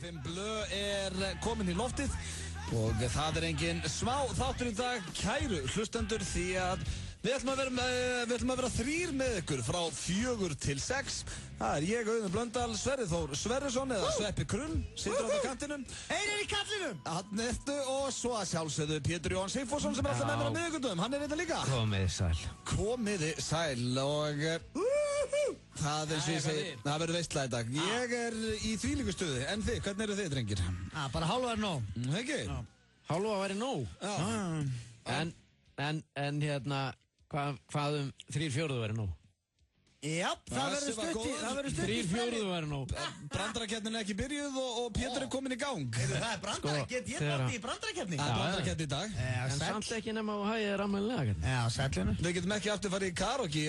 FM Blö komin í loftið og það engin smá þáttur í dag, kæru hlustendur, því að við ætlum að vera þrír með ykkur frá 4 til 6. Það ég, Auðun Blöndal, Sverrir Þór Sverrisson eða Sveppi Krull, situr á kantinum. Einar í kallinum! Hann eftir og svo að sjálfsögðu Pétur Jóhann Sigfússon sem alltaf með mér á miðvikudum. Hann þetta líka. Komiði sæl. Komiði sæl og það eins og ég segi, það verður veistla í dag. Ég í þvílíku stuði, en þið, hvernig eru þið, drengir? Bara hálfa er nóg. Ekki? Hálfa væri nóg. En hérna, hvað 3/4 væri nóg? Já, það verður stutt í 3/4 væri nóg. Brandarakeppnin ekki byrjuð og Pétur komin í gang. Það brandara, get ég bátt í brandarakeppni? Það brandarakeppni í dag. En samt ekki nema á hægið rammelega. Já, sætlunum. Við getum ekki aftur farið í karaoke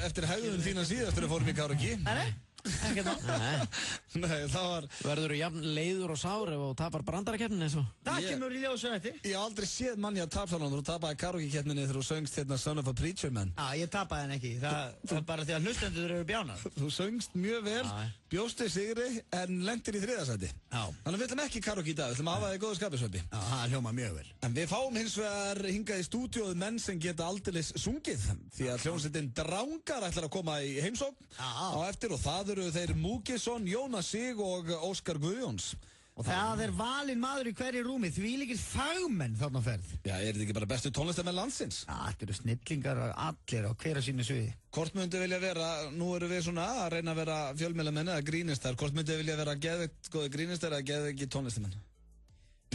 eftir hegðun þína síðastur að fórum í karaoke. Nei, ekkert nóg. Nei, það var... Verður þú jafn leiður og sár ef þú tapar brandarakeppnin eins og? Það kemur í ljósu eftir. Ég hef aldrei séð manni að tapsalandur og tapaði karaoke-keppninni þegar þú söngst hérna Son of a Preacher Man. Ég tapaði henn ekki. Það er bara því að hlustendur eru bjánar. Þú söngst mjög vel, bjóstu sigri en lendir í 3. sæti. Þannig við ætlum ekki karaoke í dag, við ætlum að hafa það í góðu skapi, Sveppi. Það hljóma mjög vel. En við fáum hins vegar hingað í stúdíóið menn sem geta aldeilis sungið því að hljómsveitin Drangar ætlar að koma í heimsókn á eftir og það eru þeir Múkisson, Jónas Sig og Óskar Guðjóns. Og það valinn maður í hverju rúmi, þvílíkir fagmenn þarna á ferð. Já, þetta ekki bara bestu tónlistamenn landsins? Þetta eru snillingar allir á hverja sínu sviði. Hvort myndi vilja vera, nú eru við svona að reyna að vera fjölmiðlamenn eða grínistar, hvort myndi vilja vera geðveikt góði grínistar eða geðveiki tónlistamenn?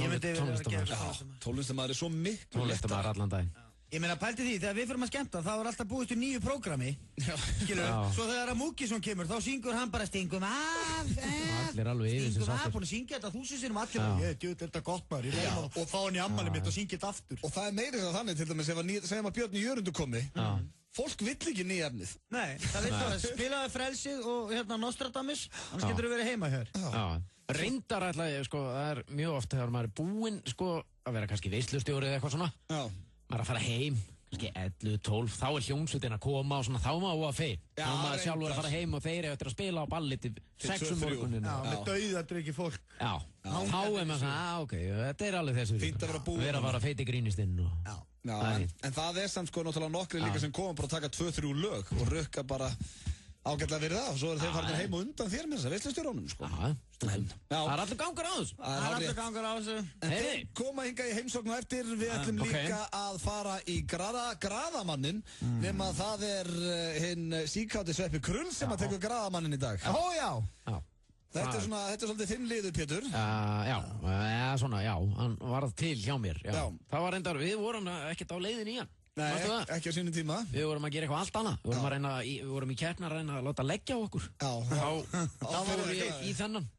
Ég myndi vilja vera geðveiki tónlistamenn. Tónlistamenn er svo miklu Tónlistamenn allan daginn. Ég meina, pælti því, þegar við fyrir að skemmta, þá alltaf búist við nýju prógrami. Skilur, svo þegar að Múkisson kemur, þá syngur hann bara stingum af, allir alveg yfir sem sattur. Búin að syngja þetta 1000 sinnum allir. Ég djúð þetta gott maður, ég reyna og fá hann í ammali mitt og syngja þetta aftur. Og það meirið þá þannig, til dæmis, segjum að Björn Jörundur komi, fólk vill ekki nýja efnið. Nei, það vill það, spilaði Frelsið og Nostradamus, annars getur þú verið heima hér. Reyndar ætla ég, það er mjög oft þegar maður er búinn, að vera kannski veislustjóri eða eitthvað svona. Maður að fara heim, kannski 11-12, þá er hljómsveitin að koma og svona, þá má að feir. Þá maður sjálfur að fara heim og þeir eftir að spila á balli til 6 morguninu. Já, með dauðadrykki fólk. Já, þá er maður svona, ok, þetta er alveg þessu. Fínt að vera búinn. Vera að fara feiti grínistinn og... Já, en það er samt náttúrulega nokkri líka sem koma bara að taka 2-3 lög og rukka bara ágætlega verið það og svo eru þeir farin heim og undan þér með þess að veislustjórónum, Það er allur gangur á þessu. En þeir koma hingað í heimsókn og eftir við ætlum líka að fara í graðamannin nema það er hinn síkáti Sveppi Krull sem að tekur graðamannin í dag. Þetta er svolítið þinn liður, Pétur. Hann varð til hjá mér. Það var reyndar, við vorum ekkert á leiðin í hann. Nei, ekki á sínum tíma. Við vorum að gera eitthvað allt annað. Við vorum í keppni að reyna að láta leggja á okkur. Þá vorum við í þennan.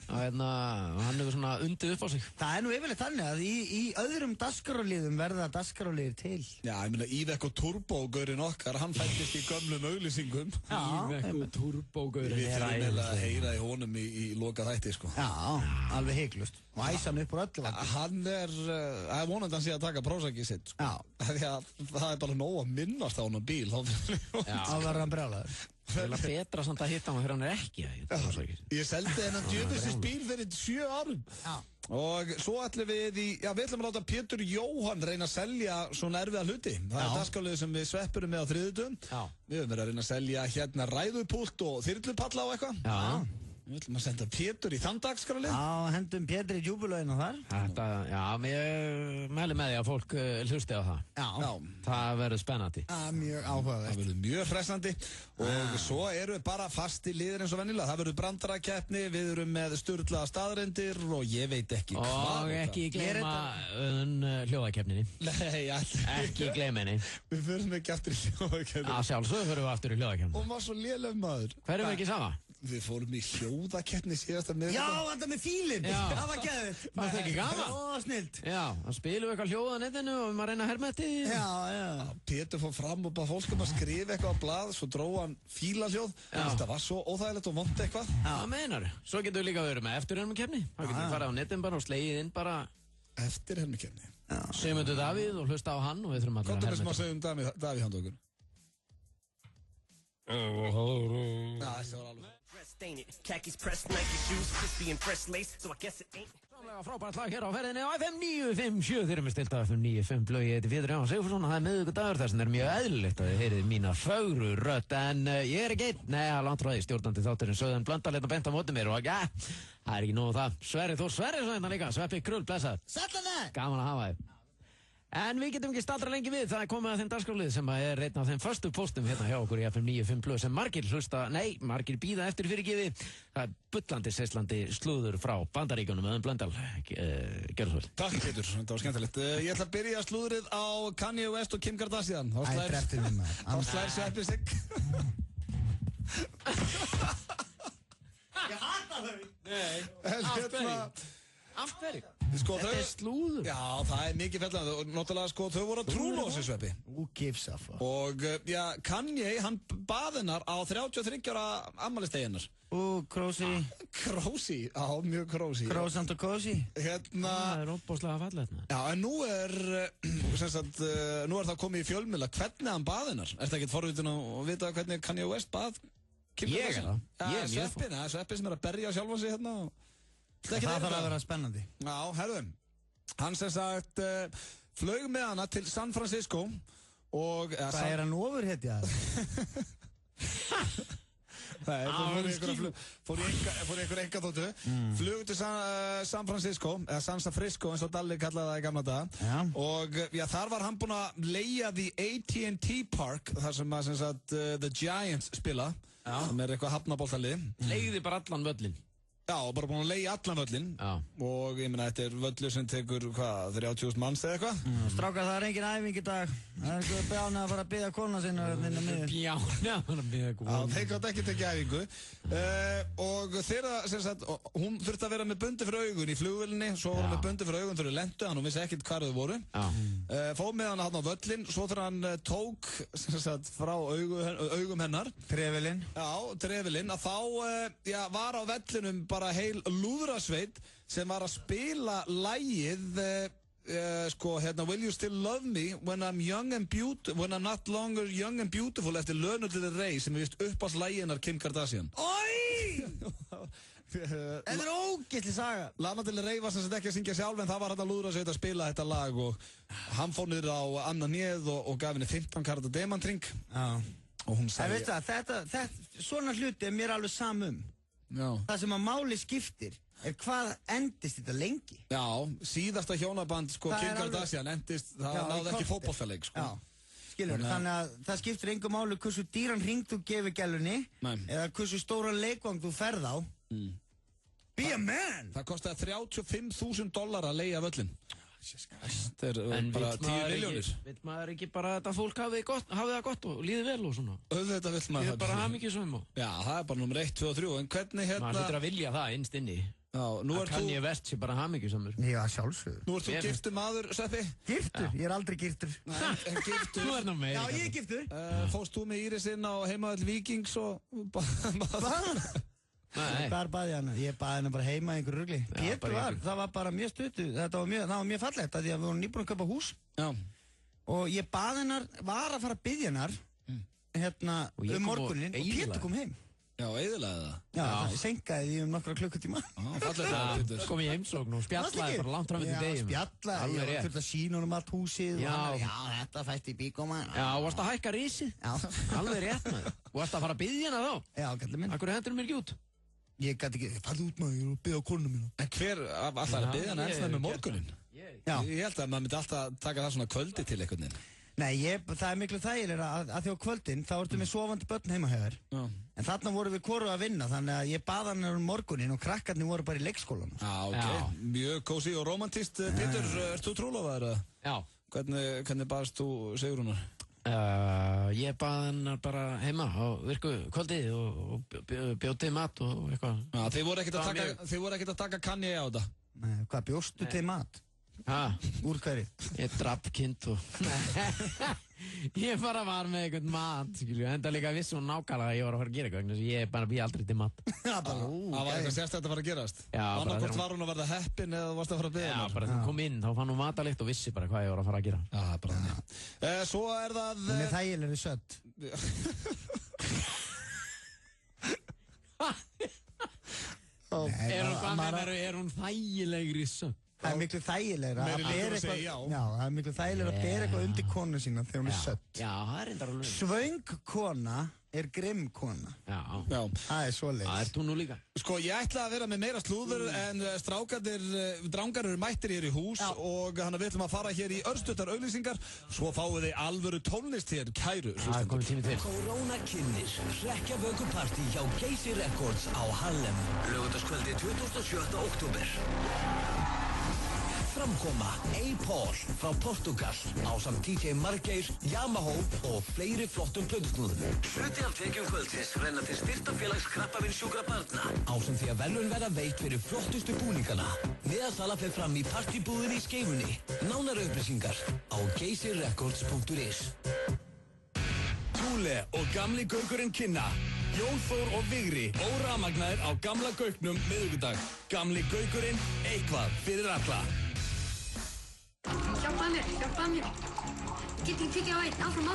Hann hefur svona undið upp á sig. Það er nú yfirleitt þannig að í öðrum dagskrárliðum verða dagskrárliðir til. Já, ég meina Ívekko Turbo-gaurinn okkar, hann fættist í gömlum auglýsingum. Ívekko Turbo-gaurinn. Við þurfum eiginlega að heyra í honum í loka þætti, sko. Já, alveg heiklust. Og æsa hann upp úr öllu. Hann það er vonandi hann sé að taka prósakið sitt, sko. Því að það er bara nóg að minnast á hann á bíl. Þá verður hann brjálaður. Það er betra samt að hitta hann þegar hann er ekki að Ég seldi hennan djöfusins bíl fyrir 7 árum. Og svo ætlum við við ætlum að láta Pétur Jóhann reyna að selja svona erfiða hluti. Það er dagskrárliður sem við sveppurum með á þriðjudögum. Við höfum verið að reyna að selja hérna ræðupúlt og þyrlupalla og eitthvað. Við ætlum að senda Pétur í þann dagskrárlið. Hendum Pétur í djúbulöginu þar. Ég mæli með því að fólk hlusti á það. Það verður spennandi. Mjög áhugavert. Það verður mjög fressandi. Og svo eru við bara fasti liðir eins og venjulega. Það verður brandarakeppni, við erum með sturlaða staðreyndir og ég veit ekki hvað. Og ekki gleyma hljóðakeppninni. Nei, ekki gleyma henni. Við förum ekki aftur í hljóðakeppni. Sjálfsögðu förum við aftur í hljóðakeppni. Og var svo léleg maður. Hverjum við ekki sama? Við fórum í hljóðakeppni síðasta miðvikudag. Já, þetta með fílinn. Það var geðveikt. Var það ekki gaman? Snilt. Já, hann spilum eitthvað hljóð á netinu og við maður reyna að herma þetta. Já. Pétur fór fram og bara fólk að skrifa eitthvað á blað, svo dróð hann fílahljóð. Þetta var svo óþægilegt og vont eitthvað. Það meinar. Svo getur við líka verið með eftirhermukeppni. Þá getur við farið á netin bara og slegið inn bara eftirhermukeppni. Sigmundur Davíð og hlusta á hann og við þurfum að herma. Hvað segum Davíð handa okkur? Þessi var alveg Frábært lag hér á ferðinni á FM 957. Þeir eru með stilt á FM 95 blöð. Ég heiti Pétur Jóhann Sigfússon og það miðvikudagur þess vegna mjög eðlilegt að þið heyrið mína fögru rödd. En ég ekki einn, það er langt frá því. Stjórnandi þátturinn Söðan Blöndal hérna beint á móti mér og það er ekki nóg það. Sverrir Þór Sverrisson hérna líka. Sveppi Krull, blessaður. Sætlaði! Gaman að hafa þið. En við getum ekki staldra lengi við, það er komið að þeim dagskrárlið sem er einn af þeim föstu póstum hérna hjá okkur í FM 95 sem margir bíða eftir fyrirgefi. Það er bullandi, seislandi slúður frá Bandaríkjunum með Blöndal. Gjörðu svo vel. Takk Pétur, þetta var skemmtilegt. Ég ætla að byrja slúðrið á Kanye West og Kim Kardashian. Þá slær Sveppi sig. Ég hata þau! Nei, af hverju? Þetta er slúður. Já, það er mikið fellandi og náttúrulega þau voru að trúlósi Sveppi. Who gives a fuck? Og Kanye, hann bað hennar á 33 ára afmælisdeginnar. Krósi. Krósi, já, mjög krósi. Krósand og kósi. Það er óbúslega fallegt. Já, en nú er það komið í fjölmiðla hvernig hann bað hennar. Er það ekkert forvitin að vita hvernig Kanye West bað Kim Kardashian? Ég er það. Sveppi sem er að berja sjálfa sig hérna og það þarf að vera spennandi. Já, herðum. Hann sem sagt flaug með hana til San Francisco og... Hvað er hann ofurhetja? Nei, fór í einhver engaþóttu, flug til San Francisco, eða San Frisco eins og Dalli kallaði það í gamla daga. Og þar var hann búinn að leigja the AT&T Park, þar sem sagt The Giants spila, sem er eitthvað hafnaboltalið. Leigði bara allan völlin. Já, og bara búinn að leigja allan völlin. Og ég meina, þetta er völlur sem tekur, 30.000 manns eða eitthvað? Strákar, það er engin æfing í dag. Það er eitthvað bjána að fara að biðja kona sinna. Bjána að fara að biðja kona. Já, þeir gátt ekki tekið æfingu. Og þeirra, sem sagt, hún þurfti að vera með bundi fyrir augun í flugvélinni, svo var hún með bundi fyrir augun þegar þau lentu, hann vissi ekkert hvar þau voru. Fóð með hann á völlin, svo þegar hann tók, sem sagt, frá augum hennar. Trefilinn. Já, trefilinn, að þá, var á vellinum bara heil lúðrasveit sem var að spila lagið Will You Still Love Me When I'm Not Longer Young and Beautiful eftir Lana Del Rey sem er vist uppáhaldslæginar Kim Kardashian. Oi! Þetta er ógeðsleg saga. Lana Del Rey var sem sagt ekki að syngja sjálf en það var þetta lúðrasveit að spila þetta lag og hann fór niður á annað nýð og gaf henni 15 karata demantring og hún sagði... Þetta, svona hluti er mér alveg samum. Já. Það sem að máli skiptir er hvað endist þetta lengi. Já, síðasta hjónaband Kim Kardashian endist, það náði ekki fótboltaleik Skilur, þannig að það skiptir engu máli hversu dýran hring þú gefur gælunni eða hversu stóran leikvang þú ferð á. Be a man! Það kostaði $35,000 að leigja völlin. Það er bara 10 milljónir. Vill maður ekki bara að þetta fólk hafi það gott og líði vel og svona? Auðvitað vill maður það. Ég er bara hamingjusöm og... Já, það er bara nummer 1, 2 og 3. En hvernig hérna... Maður hlýtur að vilja það innst inni. Já, nú er þú... Kanye West sé bara hamingjusömmur. Já, sjálfsögðu. Nú ert þú giftur maður, Sveppi? Giftur? Ég er aldrei giftur. En giftur? Nú er það meira. Já, ég er giftur. Fórst þú með Írisinn á heimavöll Víkings og... Nei. Hvað baði hana? Ég baði hana bara heima í einhverju rugli. Pétur það var bara mjög stuttu. Það var mjög fallegt að því að við vorum nýbúin að kaupa hús. Já. Og ég baði hennar, var að fara að biðja hennar hérna morguninn og Pétur kom heim. Já, eyðilega það. Já, það senkaði því nokkra klukkutíma. Fallegt það, Pétur. Kom í heimsókn og spjallaði bara langt fram eftir degum. Já, spjallaði, ég þurfti að sína honum allt húsið og hann, já, þetta fætti í bíkóma. Já, varst að hækka risið? Já. Alveg rétt maður. Varst að fara að biðja hana þá? Já, kallið minn. Akkur hendur mér ekki út? Ég gæti ekki, fallið út maður, ég er að biðja á konuna mína. En hver alltaf að biðja hana ennþá með morguninn? Já. Ég held að maður myndi alltaf taka það svona kvöldi til einhvern veginn. Nei, það er miklu þægilega að því á kvöldin, þá ertu með sofandi börn heima hjá þér. En þarna vorum við hvoru að vinna, þannig að ég baða hann morguninn og krakkarnir voru bara í leikskólan. Já, ok. Mjög kósi og romantist. Pétur, ert þú trúlofaður? Já. Hvernig baðast þú Sigrúnar? Ég baði hennar bara heima á virku kvöldi og bjóti mat og eitthvað. Já, þið voru ekkert að taka Kanye á þetta? Nei, hvað bjóstu til mat? Úr hverju? Ég drapp kind og... Ég bara var með einhvern mat, skilju. Enda líka vissi hún nákvæmlega að ég var að fara að gera eitthvað. Þannig að ég bara býð aldrei til mat. Það var eitthvað sérstætt að fara að gerast? Já. Annarkvort var hún að verða heppin eða varst að fara að biðja hennar? Já, bara þegar hún kom inn, þá fann hún matalikt og vissi bara hvað ég var að fara að gera. Já, bara þannig. Svo er það... Hún er þægilegri sött. Er hún þægilegri sögn? Það er miklu þægilegra að bera eitthvað. Já, það er miklu þægilegra að bera eitthvað undir konu sína þegar hún er sött. Já, það er reyndar alveg. Svöng kona er grimm kona. Já. Það er svoleiðis. Það ert þú nú líka. Sko, ég ætla að vera með meira slúður en drangar eru mættir hér í hús og hann við ætlum að fara hér í örstuttar auglýsingar svo fáið þið alvöru tónlist hér, kæru. Það er komið tími til. Corona kynir hrekkjavökupartí hjá Geysi Records á Harlem. Laugardagskvöldi 27. október. Framkoma A-Paul frá Portugal ásamt DJ Margeir, Yamaha og fleiri flottum plötusnúðum. Hluti af tekjum kvöldsins renna til styrktarfélags krabbameins-sjúkra barna ásamt því að verðlaun verða veitt fyrir flottustu búningana. Miðasala fer fram í partybúðinni í Skeifunni. Nánari upplýsingar á geysirecords.is. Túle og gamli gaugurinn kynna. Jón Þór og Vigri óramagnaðir á gamla gaugnum miðvikudag. Gamli gaugurinn, eitthvað fyrir alla. Hjálpaðu mér. Get ekki tekið á einn, áfram.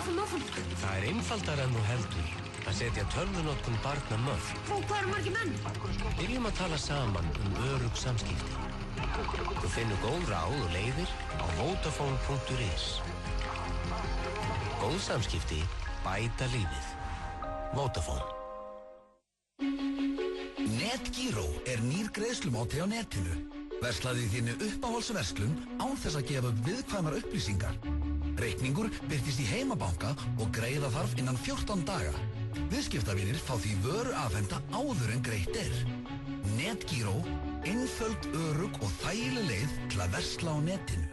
Það er einfaldara en þú heldur að setja tölvunotkun barna mörg. Hvað eru margir menn? Byrjum að tala saman örugg samskipti. Þú finnur góð ráð og leiðir á Vodafone.is. Góð samskipti bæta lífið. Vodafone. NetGiro er nýr greiðslumáti á netinu. Verslaði þínu uppáhaldsverslun án þess að gefa upp viðkvæmar upplýsingar. Reikningur birtist í heimabanka og greiða þarf innan 14 daga. Viðskiptavinir fá því vöru afhenta áður en greitt er. NetGiro, einföld, örugg og þægileg leið til að versla á netinu.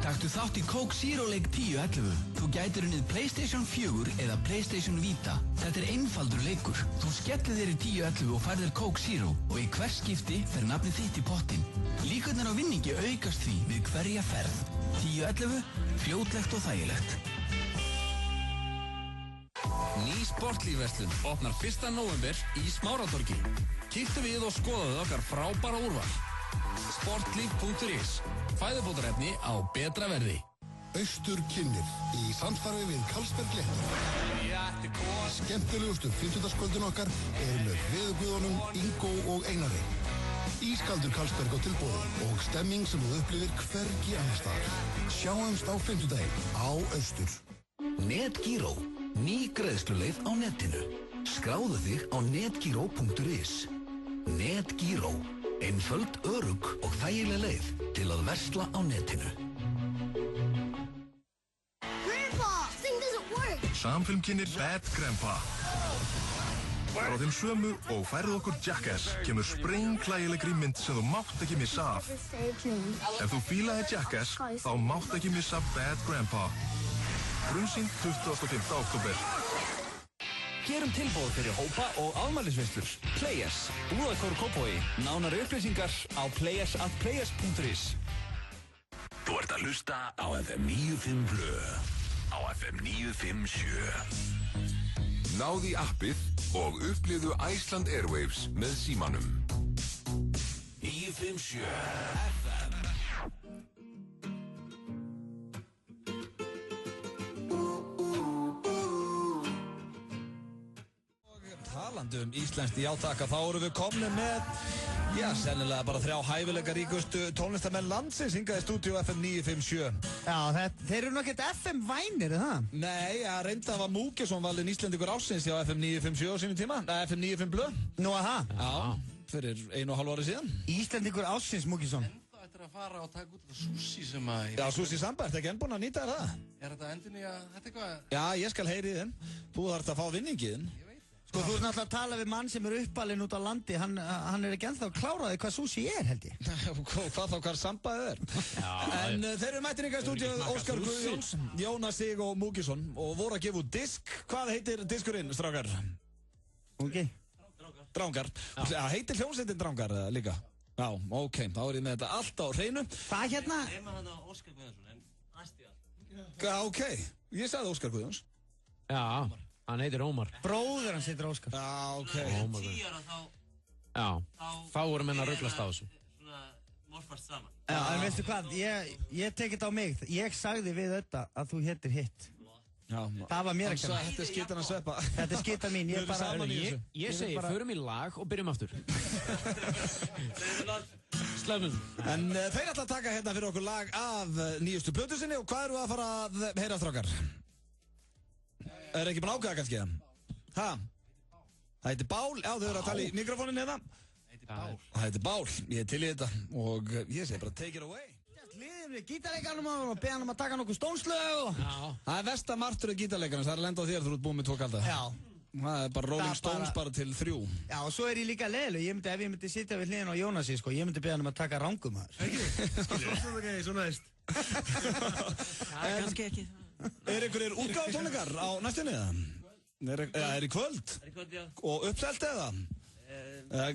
Taktu þátt í Coke Zero leik 10-11. Þú gætir unnið PlayStation 4 eða PlayStation Vita. Þetta er einfaldur leikur. Þú skellir þér í 10-11 og færðir Coke Zero og í hvers skipti fer nafnið þitt í pottinn. Líkurnar á vinningi aukast því við hverja ferð. 10-11, fljótlegt og þægilegt. Ný sportlífverslun opnar 1. nóvember í Smáratorgi. Kíktu við og skoðaðu okkar frábæra úrval. Sportlíf.is. Fæðubótarefni á betra verði. Austur kynnir í samstarfi við Carlsberg Léttur. Skemmtilegustu 50-kvöldin okkar eru með veðurguðunum Ingo og Einari. Ískaldur Carlsberg á tilboði og stemming sem þú upplifir hvergi annars staðar. Sjáumst á 50-daginn á Austur. NetGiro, ný greiðsluleið á netinu. Skráðu þig á netgiro.is. NetGiro, einföld, örugg og þægileg leið til að versla á netinu. Grandpa, this thing doesn't work. Samfilm kynnir Bad Grandpa. Frá þeim sömu og færðu okkur Jackass kemur sprenghlægilegri mynd sem þú mátt ekki missa af. Ef þú fílaði Jackass, þá mátt ekki missa Bad Grandpa. Frumsýnd 25. október. Gerum tilboð fyrir hópa og afmælisveislur. Players, Búðarkór Kópavogi. Nánari upplýsingar á players@players.is. Þú ert að hlusta á FM 95 Blö. Á FM 957. Náðu í appið og upplifðu Iceland Airwaves með símanum. 957 FM. Talandi íslenskt í átaka, þá erum við komnið með, sennilega bara 3 hæfileika ríkustu tónlistamenn landsins hingað í stúdíu FM 957. Já, þeir eru nokkert FM-vænir, er það? Nei, reynda var Múkesson valinn Íslendingur ársins hjá FM 957 á sínum tíma, FM 95 Blö. Nú að það? Já, fyrir 1,5 ári síðan. Íslendingur ársins, Múkesson. Ennþá eftir að fara og taka út þetta sushi sem að... Já, sushi samba, ertu ekki enn búinn að nýta þér það? Er þetta endinni að þetta eitthvað? Já, ég skal heyri þinn. Þú þarft að fá vinningiðinn. Sko, þú ert náttúrulega að tala við mann sem er uppalinn út á landi, hann er ekki ennþá kláraði hvað sushi er, held ég. Hvað þá, hvað sambaðið er. En þeir eru mættir ykkar stúdíu, Óskar Guðjóns, Jónas Sig og Múkesson, og voru að gefa út disk. Hvað heitir diskurinn, strákar? Múki? Drangar. Heitir hljómsveitin Drangar líka? Já, ok, þá er ég með þetta allt á hreinu. Hvað hérna? Nefna hann á Óskar Guðjónsson, en næstu allt. Já, ok, ég sagði Óskar Guðjóns. Já. Hann heitir Ómar. Bróður hans heitir Óskar. Já, ok. Ómar. 10 ára þá... Já, þá voru menn að rugglast á þessu. Svona morfast saman. Já, en veistu hvað, ég tek þetta á mig. Ég sagði við þetta að þú heitir Hitt. Það var mér að kenna. Þetta skítan að sveppa. Þetta skítan mín, ég segi, förum í lag og byrjum aftur. Slöfum. En þeir ætla að taka hérna fyrir okkur lag af nýjustu plötu sinni og hvað eru að fara að heyra strákar? Er ekki búin ákveða kannski? Ha? Það heitir Bál, já þau eru að tala í mikrofónin hérna. Það heitir Bál, ég til í þetta og ég segi bara take it away. Liðum við gítarleikarnum og beða hann að taka nokkuð stónslög og... Það er versta martröð gítarleikarnas, það er að lenda á þér þú ert búin með 2 kalda. Já. Það er bara Rolling Stones bara til 3. Já, og svo er ég líka leiðileg, ef ég myndi sitja við hliðin á Jónasi, sko, ég myndi beða hann að taka rangum þar. Ekki, svo næst. Kannski ekki. Er einhverjir útgáfutónleikar á næstunni eða? Er í kvöld? Er í kvöld, já. Og uppselt eða?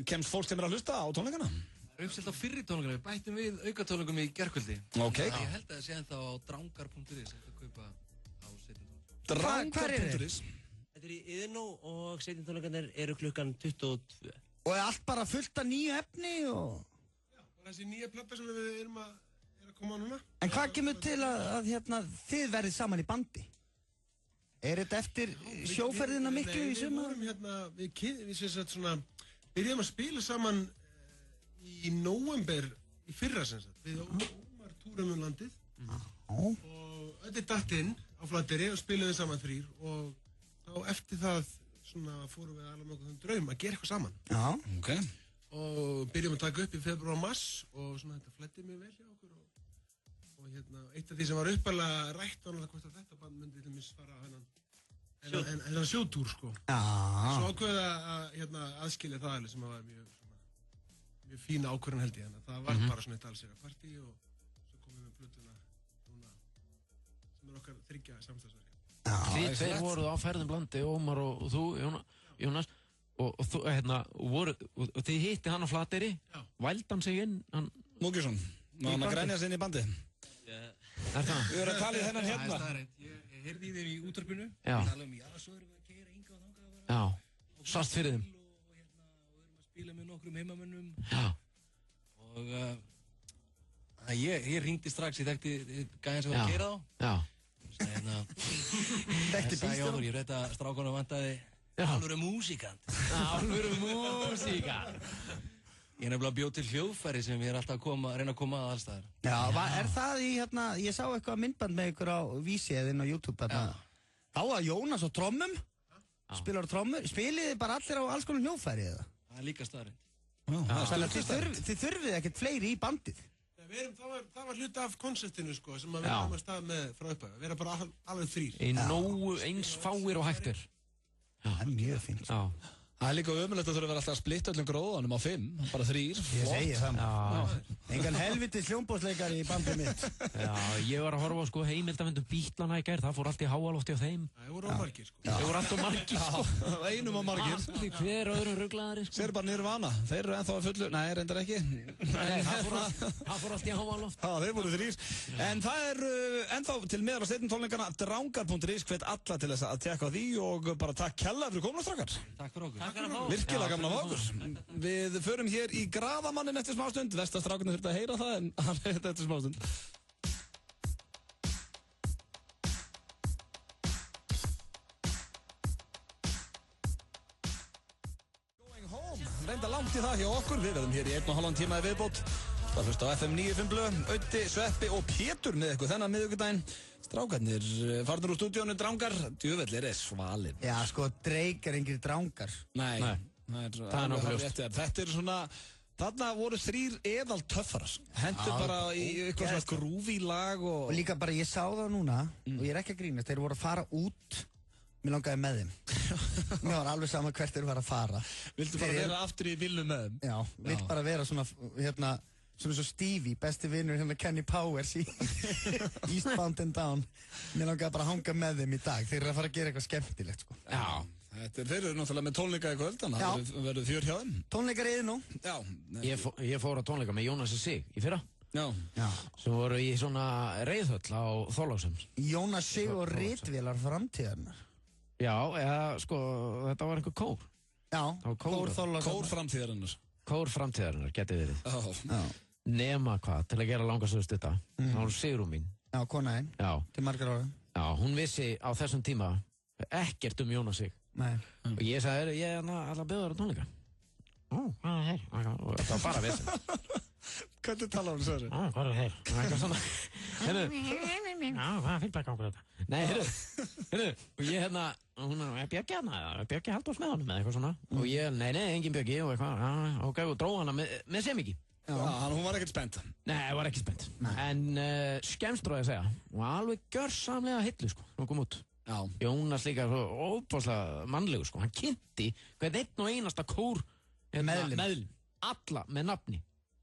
Kemst fólk sem er að hlusta á tónleikana? Uppselt á fyrri tónleikana, við bættum við aukatónleikum í gærkvöldi. Ok. Ég held að það sé ennþá á drangar.is að kaupa á seinni. Drangar.is? Þetta er í Iðnó og seinni tónleikarnir eru klukkan 22. Og er allt bara fullt af nýju efni og... Já, bara þessi nýja plata sem við erum að koma á núna. En hvað kemur til að þið verðið saman í bandi? Er þetta eftir sjóferðina miklu í sumar? Nei, við sem sagt svona, byrjum að spila saman í nóvember í fyrra sem sagt. Við Ómar túrum landið og þetta er datt inn á Flateyri og spiluðum saman 3 og þá eftir það svona fórum við alveg með okkur draum að gera eitthvað saman. Já. Ok. Og byrjum að taka upp í febrúar og mars og svona þetta flætti mjög vel hjá okkur og eitt af því sem var uppalega rætt var hvort að þetta band myndi til dæmis fara hennan sjótúr sko. Já. Svo ákveða að aðskilja það alveg sem var mjög fína ákvörðan held ég, það var bara svona eitt allsera partí og svo komum við með plötuna núna sem er okkar 3 samstagsverkefni. Þið tveir voruð á ferðum blandi, Ómar og þú, Jónas, og þið hitti hann á Flateyri, vældi hann sig inn, Múkisson, hann að grænja sig inn í bandi. Er það? Við erum að tala í þennan hérna. Það er staðreynd, ég heyrði í þeim í útvarpinu, svo erum við að keyra hingað og þangað. Já, svart fyrir þeim. Spila með nokkrum heimamönnum. Já. Og ég hringdi strax, ég þekkti gæðan sem var að keyra á. Já. Þekkti bílstjórum. Ég veit að strákunum vantaði alvöru músíkant. Alvöru músíkant. Ég nefnilega bjóð til hljóðfæri sem ég er alltaf að reyna að koma að allstaðar. Já, er það í ég sá eitthvað myndband með ykkur á Vísi eða inn á YouTube þá var Jónas á trommum, spilar á trommur, spiliði bara allir á alls konar hljóðfæri eða? Það er líka staðreynd. Þannig að þið þurfið ekkert fleiri í bandið. Það var hluti af konseptinu sko, sem að vera á stað með frá upphæðu. Vera bara alveg 3. Eins fáir og hægt er. Það er mjög fínt. Já. Það er líka ömulegt að þurfa að vera alltaf að splitta öllum gróðanum á 5, bara 3. Ég segi það. Engan helviti hljómbóðsleikari í bandið mitt. Já, ég var að horfa á sko heimildamöndum Bítlana í gær, það fór allt í háalofti á þeim. Það voru á margir sko. Það voru allt á margir sko. Einum á margir. Allir hver öðrum ruglaðari sko. Sér bara Nirvana, þeir eru ennþá að fullu, nei, reyndar ekki. Það fór allt í háaloft. Já, þeir voru 3. En það er ennþá til meðal á seinni tónleikana drangar.is, hvet alla til þess að tekka á því og bara takk kærlega fyrir komuna strákar. Takk fyrir okkur. Virkilega gaman að okkur. Við förum hér í Graðamannin eftir smástund. Vestastrákunni þurfti að heyra það en hann er þetta eftir smástund. Going home. Reynda langt í það hjá okkur. Við verðum hér í 1,5 tíma í viðbót. Það fyrst á FM 95 blöð, Öddi, Sveppi og Pétur með ykkur þennan miðvikudaginn. Strákarnir farnir úr stúdíónu Drangar, djöfellir er svalinn. Já, sko, Drake er engir Drangar. Nei. Það er náttúrulega ljóst. Þetta er svona, þarna voru 3 eðal töffarar. Hendur bara í eitthvað svona grúfi lag og... Og líka bara, ég sá það núna, og ég er ekki að grínast, þeir voru að fara út, mér langaði með þeim. Mér var alveg sama hvert þeir voru að fara. Viltu bara vera aftur í villu með þeim? Já, vill bara vera svona, svona svo Stevie, besti vinnur hérna Kenny Powers í Eastbound and Down. Mér langaði bara að hanga með þeim í dag, þeir eru að fara að gera eitthvað skemmtilegt, sko. Já. Þeir eru náttúrulega með tónleika í kvöld, þannig að það verður fjör hjá þeim. Tónleikar í nú. Já. Ég fór á tónleika með Jónasi Sig í fyrra. Já. Sem voru í svona reiðhöll á Þorláksheim. Jónas Sig og ritvélar framtíðarinnar. Já, sko, þetta var einhver kór. Já, kór Þorláksheim. Kór framtíðarinnar. Kór framtíðarinnar, geti verið. Já. Nema hvað, til að gera langasöðu stutta. Það var Sigrún mín. Já, konaðinn. Já. Til margar ára. Já, hún vissi á þessum tíma ekkert Jónas Sig. Nei. Og ég sagði, ég ætla að bjóða þér á tónleika. Hvað er þeir? Og það var bara vesen. Hvernig talar hún svo? Hvað er þeir? Eitthvað svona. Hvað er feedback-gangur þetta? Nei, heyrðu, og ég hún Björki Björki Halldórs með honum eða eitthvað svona. Og ég, nei, engin Björki og eitthvað, ok, og dró hana með semiki. Já, hún var ekkert spennt. Nei, hún var ekki spennt. En skemmst að segja, hún var alveg gjörsamlega hillu, sko, hún kom út. Já. Jónas líka svo óbáslega mannlegu, sko. Hann kynnti hvern einn og einasta kór meðlim. Alla með nafni.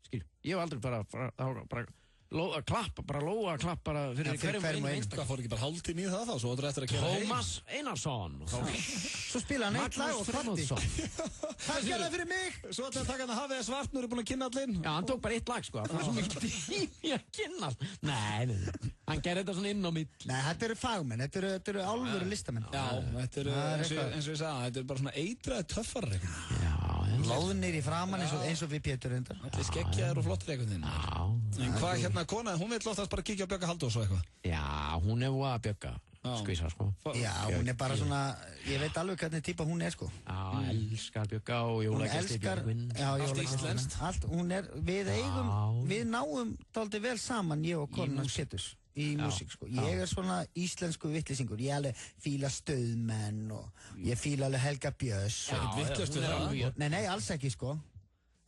Skilju, ég var aldrei bara klappa bara fyrir hverjum einu. Það fór ekki bara hálftími í það þá, svo þú eftir að kera heim. Tómas Einarsson. Svo spila hann eitt lag og kvatti. Það gerði það fyrir mig. Svo ætlaði að taka hann að Hafið svart, nú eru búin að kynna allir. Já, hann tók bara eitt lag, sko. Það var svo mikið tími að kynna. Nei. Hann gerði þetta svona inn á mitt. Nei, þetta eru fagmenn, þetta eru alvöru listamenn. Já, þetta eru, eins og ég sagði, þetta eru bara svona eitraði töffarar. Láðnir í framann eins og við Pétur reyndar. Allir skeggjaðir og flottir einhvern veginn. En hvað kona, hún vil oftast bara kíkja á Björka Halldórs og eitthvað? Já, hún er að Björka skvísa, sko. Já, hún er bara svona, ég veit alveg hvernig típa hún er, sko. Já, elskar Björka og jólagesti Björgvin. Allt íslenskt. Allt, við náum dálítið vel saman, ég og konunans Péturs. Í músík, sko. Ég er svona íslensku vittlisingur. Ég alveg fíla Stöðmenn og ég fíla alveg Helga Björns. Nei, alls ekki, sko.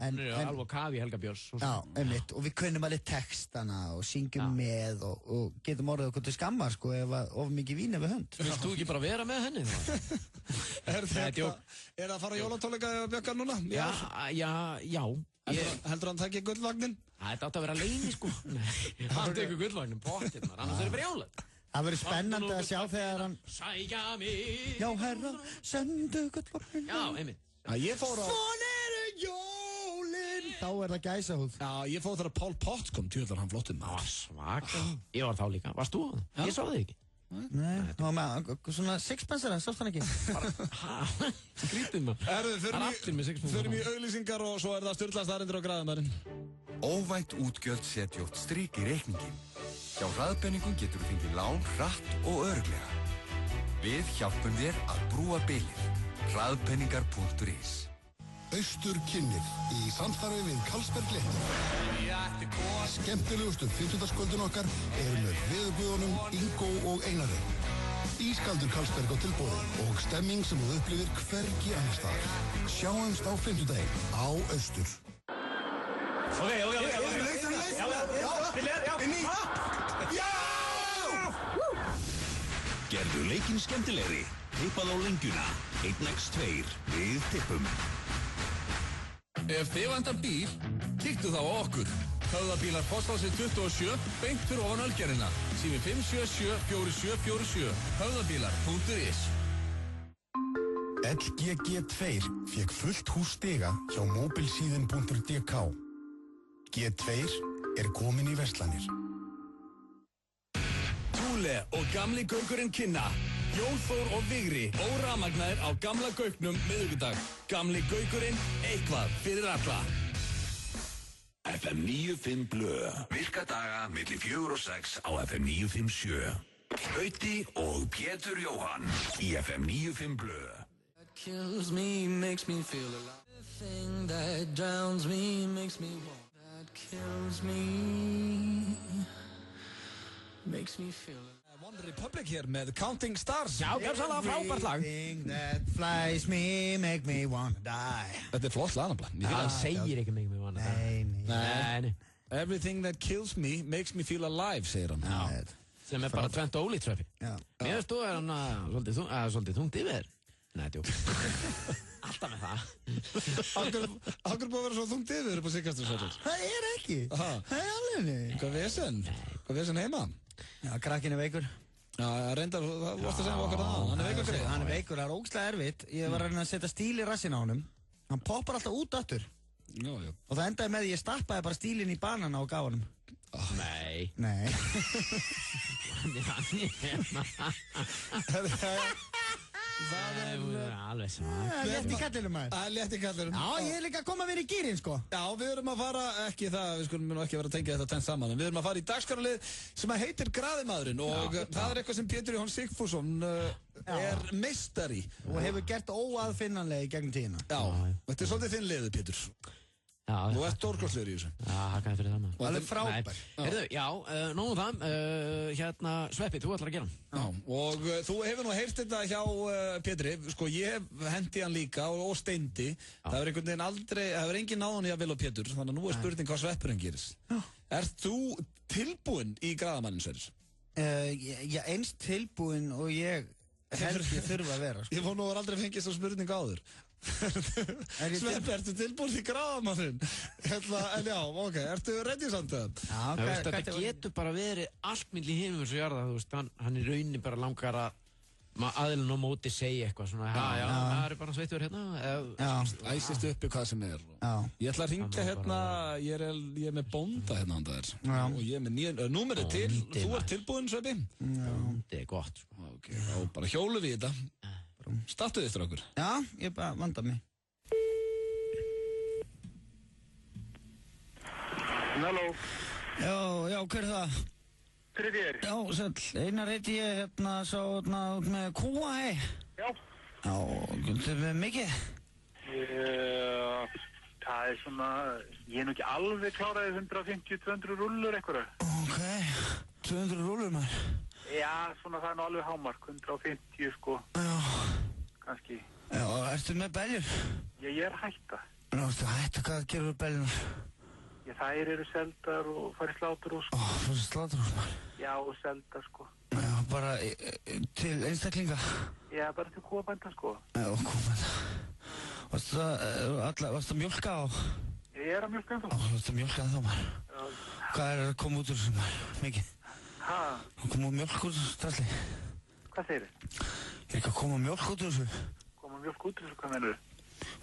Hún er alveg kafi Helga Björns. Já, einmitt. Og við kunnum alveg textana og syngjum með og getum orðið okkur til skammar, sko, ef of mikið vín er við hönd. Vilst þú ekki bara vera með henni? Er það að fara jólatónleika Björka núna? Já. Heldur hann það ekki gullvagnin? Þetta átti að vera leini, sko. Hann tekur gullvagnin, bóttinn, annars er það brjálað. Það verður spennandi að sjá þegar hann... Sækja mig. Já, herra, sendu gullvagnin. Já, einmitt. Ég fór á... Svona eru jólin. Þá er það gæsahúð. Já, ég fór þegar Pál Potts kom, tjóðlar hann flottum. Svaka. Ég var þá líka. Varst þú það? Ég sá þig ekki. Nei, það var með svona sixpensera, sást hann ekki? Skrítið maður. Förum í auglýsingar og svo er það Sturla staðreyndir á Graðamærin. Óvænt útgjöld setja oft strik í reikningin. Hjá Hraðpenningum getur þú fengið lán hratt og örugglega. Við hjálpum þér að brúa bilið. Hraðpenningar.is. Austurkynnið í samstarfi við Carlsberg Léttir. Skemmtilegustu 50-skvöldin okkar eru með veðurguðunum Ingo og Einari. Ískaldur Carlsberg á tilboði og stemming sem þú upplifir hvergi annars staðar. Sjáumst á 50-daginn á Austur. Gerðu leikinn skemmtilegri. Tippað á lengjuna. 1x2 við tippum. Ef þið vantar bíl, kíktu þá á okkur. Höfðabílar Pósthúsið 27, beint fyrir ofan Ölgerðina. Sími 577 4747. Höfðabílar.is. LGG2 fékk fullt hús stiga hjá mobilsíðin.dk. G2 er komin í verslanir. Túle og gamli gaukurinn kynna. Jón Þór og Vigri óramagnaðir á gamla gauknum miðvikudag. Gamli gaukurinn, eitthvað fyrir alla. FM 95 Blö. Virka daga milli 4 og 6 á FM 957. Gauti og Pétur Jóhann í FM 95 Blö. That kills me, makes me feel alive. The thing that drowns me, makes me want. That kills me, makes me feel alive. One Republic hér með Counting Stars. Já, gerðsala frábært lag. Everything that flies me, make me wanna die. Þetta er flott lag nefnilega. Það segir ekki make me wanna die. Nei. Everything that kills me makes me feel alive, segir hann. Já. Sem er bara tvent ólíkt treffi. Mér veist þú er hann svolítið þungt yfir. Nei, djók. Alltaf með það. Akkur búið að vera svo þungt yfir upp á Siggastur Svolítið? Það er ekki. Það er alveg niður. Hvað vesen? Hvað vesen heima? Já, krakkin er veikur. Já, reyndar, það vorst að segja okkar það. Hann er veikur greið. Hann er veikur, það er ógeðslega erfitt. Ég var að reyna að setja stíl í rassinn á honum. Hann poppar alltaf út aftur. Já. Og það endaði með því ég stappaði bara stílinn í banana og gaf honum. Nei. Það alveg sama. Létt í kallinum maður. Létt í kallinum. Já, ég er líka að koma að vera í gírinn, sko. Já, við erum að fara, ekki það, við skulum nú ekki vera að tengja þetta tengt saman, en við erum að fara í dagskrárlið sem heitir Graðimaðurinn og það er eitthvað sem Pétur Jóhann Sigfússon er meistari. Og hefur gert óaðfinnanlega í gegnum tíðina. Já, þetta er svolítið þinn liður, Pétur. Þú ert stórkostlegur í þessu. Já, hakkaði fyrir það maður. Og alveg frábær. Heyrðu, já, nógum það, Sveppi, þú ætlar að gera hann. Já, og þú hefur nú heyrt þetta hjá Pétri, sko ég hef hendi hann líka og Steindi. Það hefur einhvern veginn aldrei, það hefur engin náðan í að vilja Pétur, þannig að nú er spurning hvað Sveppurinn gerist. Ert þú tilbúinn í Graðamanninn, Sverris? Já, eins tilbúinn og ég held ég þurfa að vera, sko. Ég fór nú að aldrei fengið svo spurning áður. Sveppi, ertu tilbúin í Graðamanninn? En já, ok, ertu ready samt það? Já, þetta getur bara verið allt milli himins og jarða, þú veist, hann í rauninni bara langar að aðilinn á móti segja eitthvað svona, já, það er bara sveittur hérna. Æsist uppi hvað sem er. Ég ætla að ringja hérna, ég er með bónda hérna handa þér. Og ég er með númerið til, þú ert tilbúin, Sveppi? Já, þetta er gott. Ok, þá bara hjólum við þetta. Startu þið strákur? Já, ég bara vanda mig. Halló. Já, hver er það? Hver er þér? Já, sæll, Einar heiti ég, sá út með kúa, hei. Já. Já, guldur með mikið? Það er svona, ég er nú ekki alveg kláraði 150-200 rúllur eitthvað. Ok, 200 rúllur maður. Já, svona það er nú alveg hámark, 150 sko. Já. Kannski. Já, ertu með beljur? Ég er hætta. Ná, ertu hætta, hvað gerur þú beljunar? Þær eru seldar og farið sláturhús. Farið sláturhús, maður? Já, og seldar sko. Já, bara til einstaklinga? Já, bara til kúabænda sko. Já, kúabænda. Varstu að mjólka á? Ég er að mjólka ennþá. Varstu að mjólka ennþá, maður? Já. Hvað er að koma út úr þessu, maður? Mikið? Hæ? Koma mjólk út úr þessu drasli? Hvað segir þið? Ég er ekki að koma mjólk út úr þessu. Koma mjólk út úr þessu, hvað mennur þið?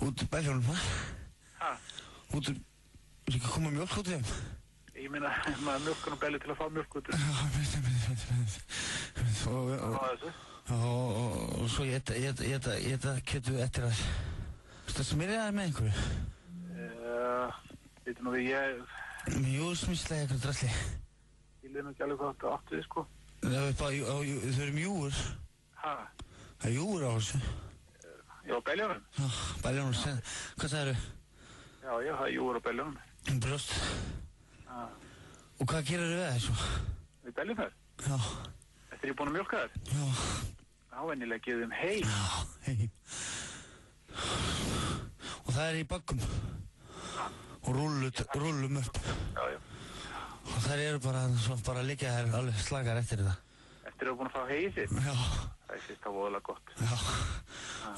Út úr beljónum, maður. Hæ? Út úr... Ég er ekki að koma mjólk út úr þeim. Ég meina, maður mjólkan og belli til að fá mjólk út úr þessu. Og svo ég ætta kjötu eftir að... Það smyrja það með einhverju? Veitum nú við, ég... Með júrsmíslega eitthvað drasli. Ég leið nú ekki alveg hvað þetta áttu þið, sko. Þau eru mjúur. Hæ? Það er júur á þessu. Já, beljónum. Já, beljónum. Hvað sagður þau? Já, það er júur á beljónum. Brjóst. Og hvað gerir þau við þessu? Við beljum þær? Já. Eftir ég búin að mjólka þær? Já. Ávennilega gefið þeim heim. Já, heim. Og það er í baggum. Og rúllum upp. Já. Og þær eru bara líka þær alveg slagar eftir þetta. Eftir að þú búin að fá heið sitt? Já. Það er sérst á voðalega gott. Já.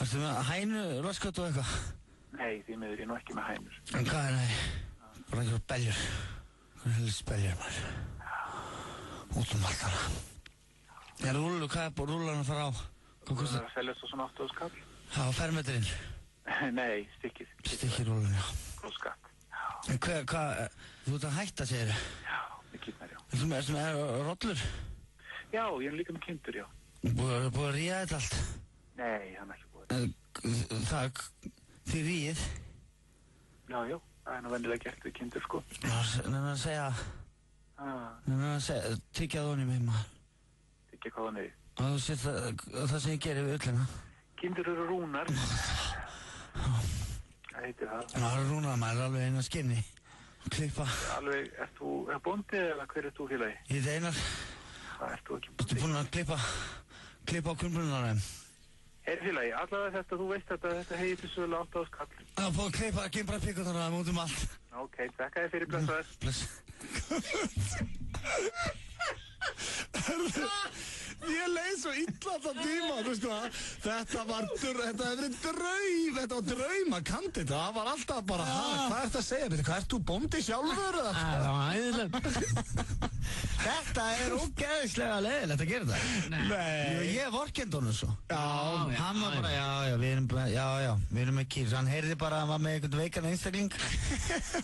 Varstu með hænu, raskat og eitthvað? Nei, því miður ég nú ekki með hænur. En hvað er það? Bara einhverjum beljur. Einhverjum helst beljur, maður. Út allt hana. En rúllu, hvað er rúllan að fara á? Það er að selja svo svona 8 skall. Já, fermetrinn? Nei, stykkið. Stykkið rúllun, já. Góð skatt. En hvað, þú ert að hætta, segir þau? Já, mikið nær, já. Ertu með rollur? Já, ég er líka með kindur, já. Búið að ríða þetta allt? Nei, hann er ekki búið. Þið ríðið? Já, það er nú vennilega gert við kindur, sko. Nefnir að segja... Nefnir að segja, tyggja það honni með maður. Tyggja hvað honni? Það sem ég gerir við öllina. Kindur eru rúnar. Það heitir það. Það eru rúnar, maður er alveg eina skinni. Klippa. Alveg, ert þú bóndi eða hver ert þú félagi? Ég heit Einar. Það ert þú ekki bóndi. Ertu búinn að klippa á kumbrunar? Heyri félagi, allavega þetta, þú veist þetta heitir sögulega 8 skall. Það er búinn að klippa að gimbra píkunar að út allt. Ok, þakka þér fyrir blessaður. Bless. Ég leið svo illa alltaf tíma, þú veist hvað, þetta var draumakandið, það var alltaf bara, hvað ert að segja, hvað ert þú bóndi sjálfur eða? Það var æðilega. Þetta er ógeðislega leiðilegt að gera það. Nei. Ég vorkenndi honum svo. Já, hann var bara, við erum ekki, hann heyrði bara að hann var með einhvern veikan einstakling.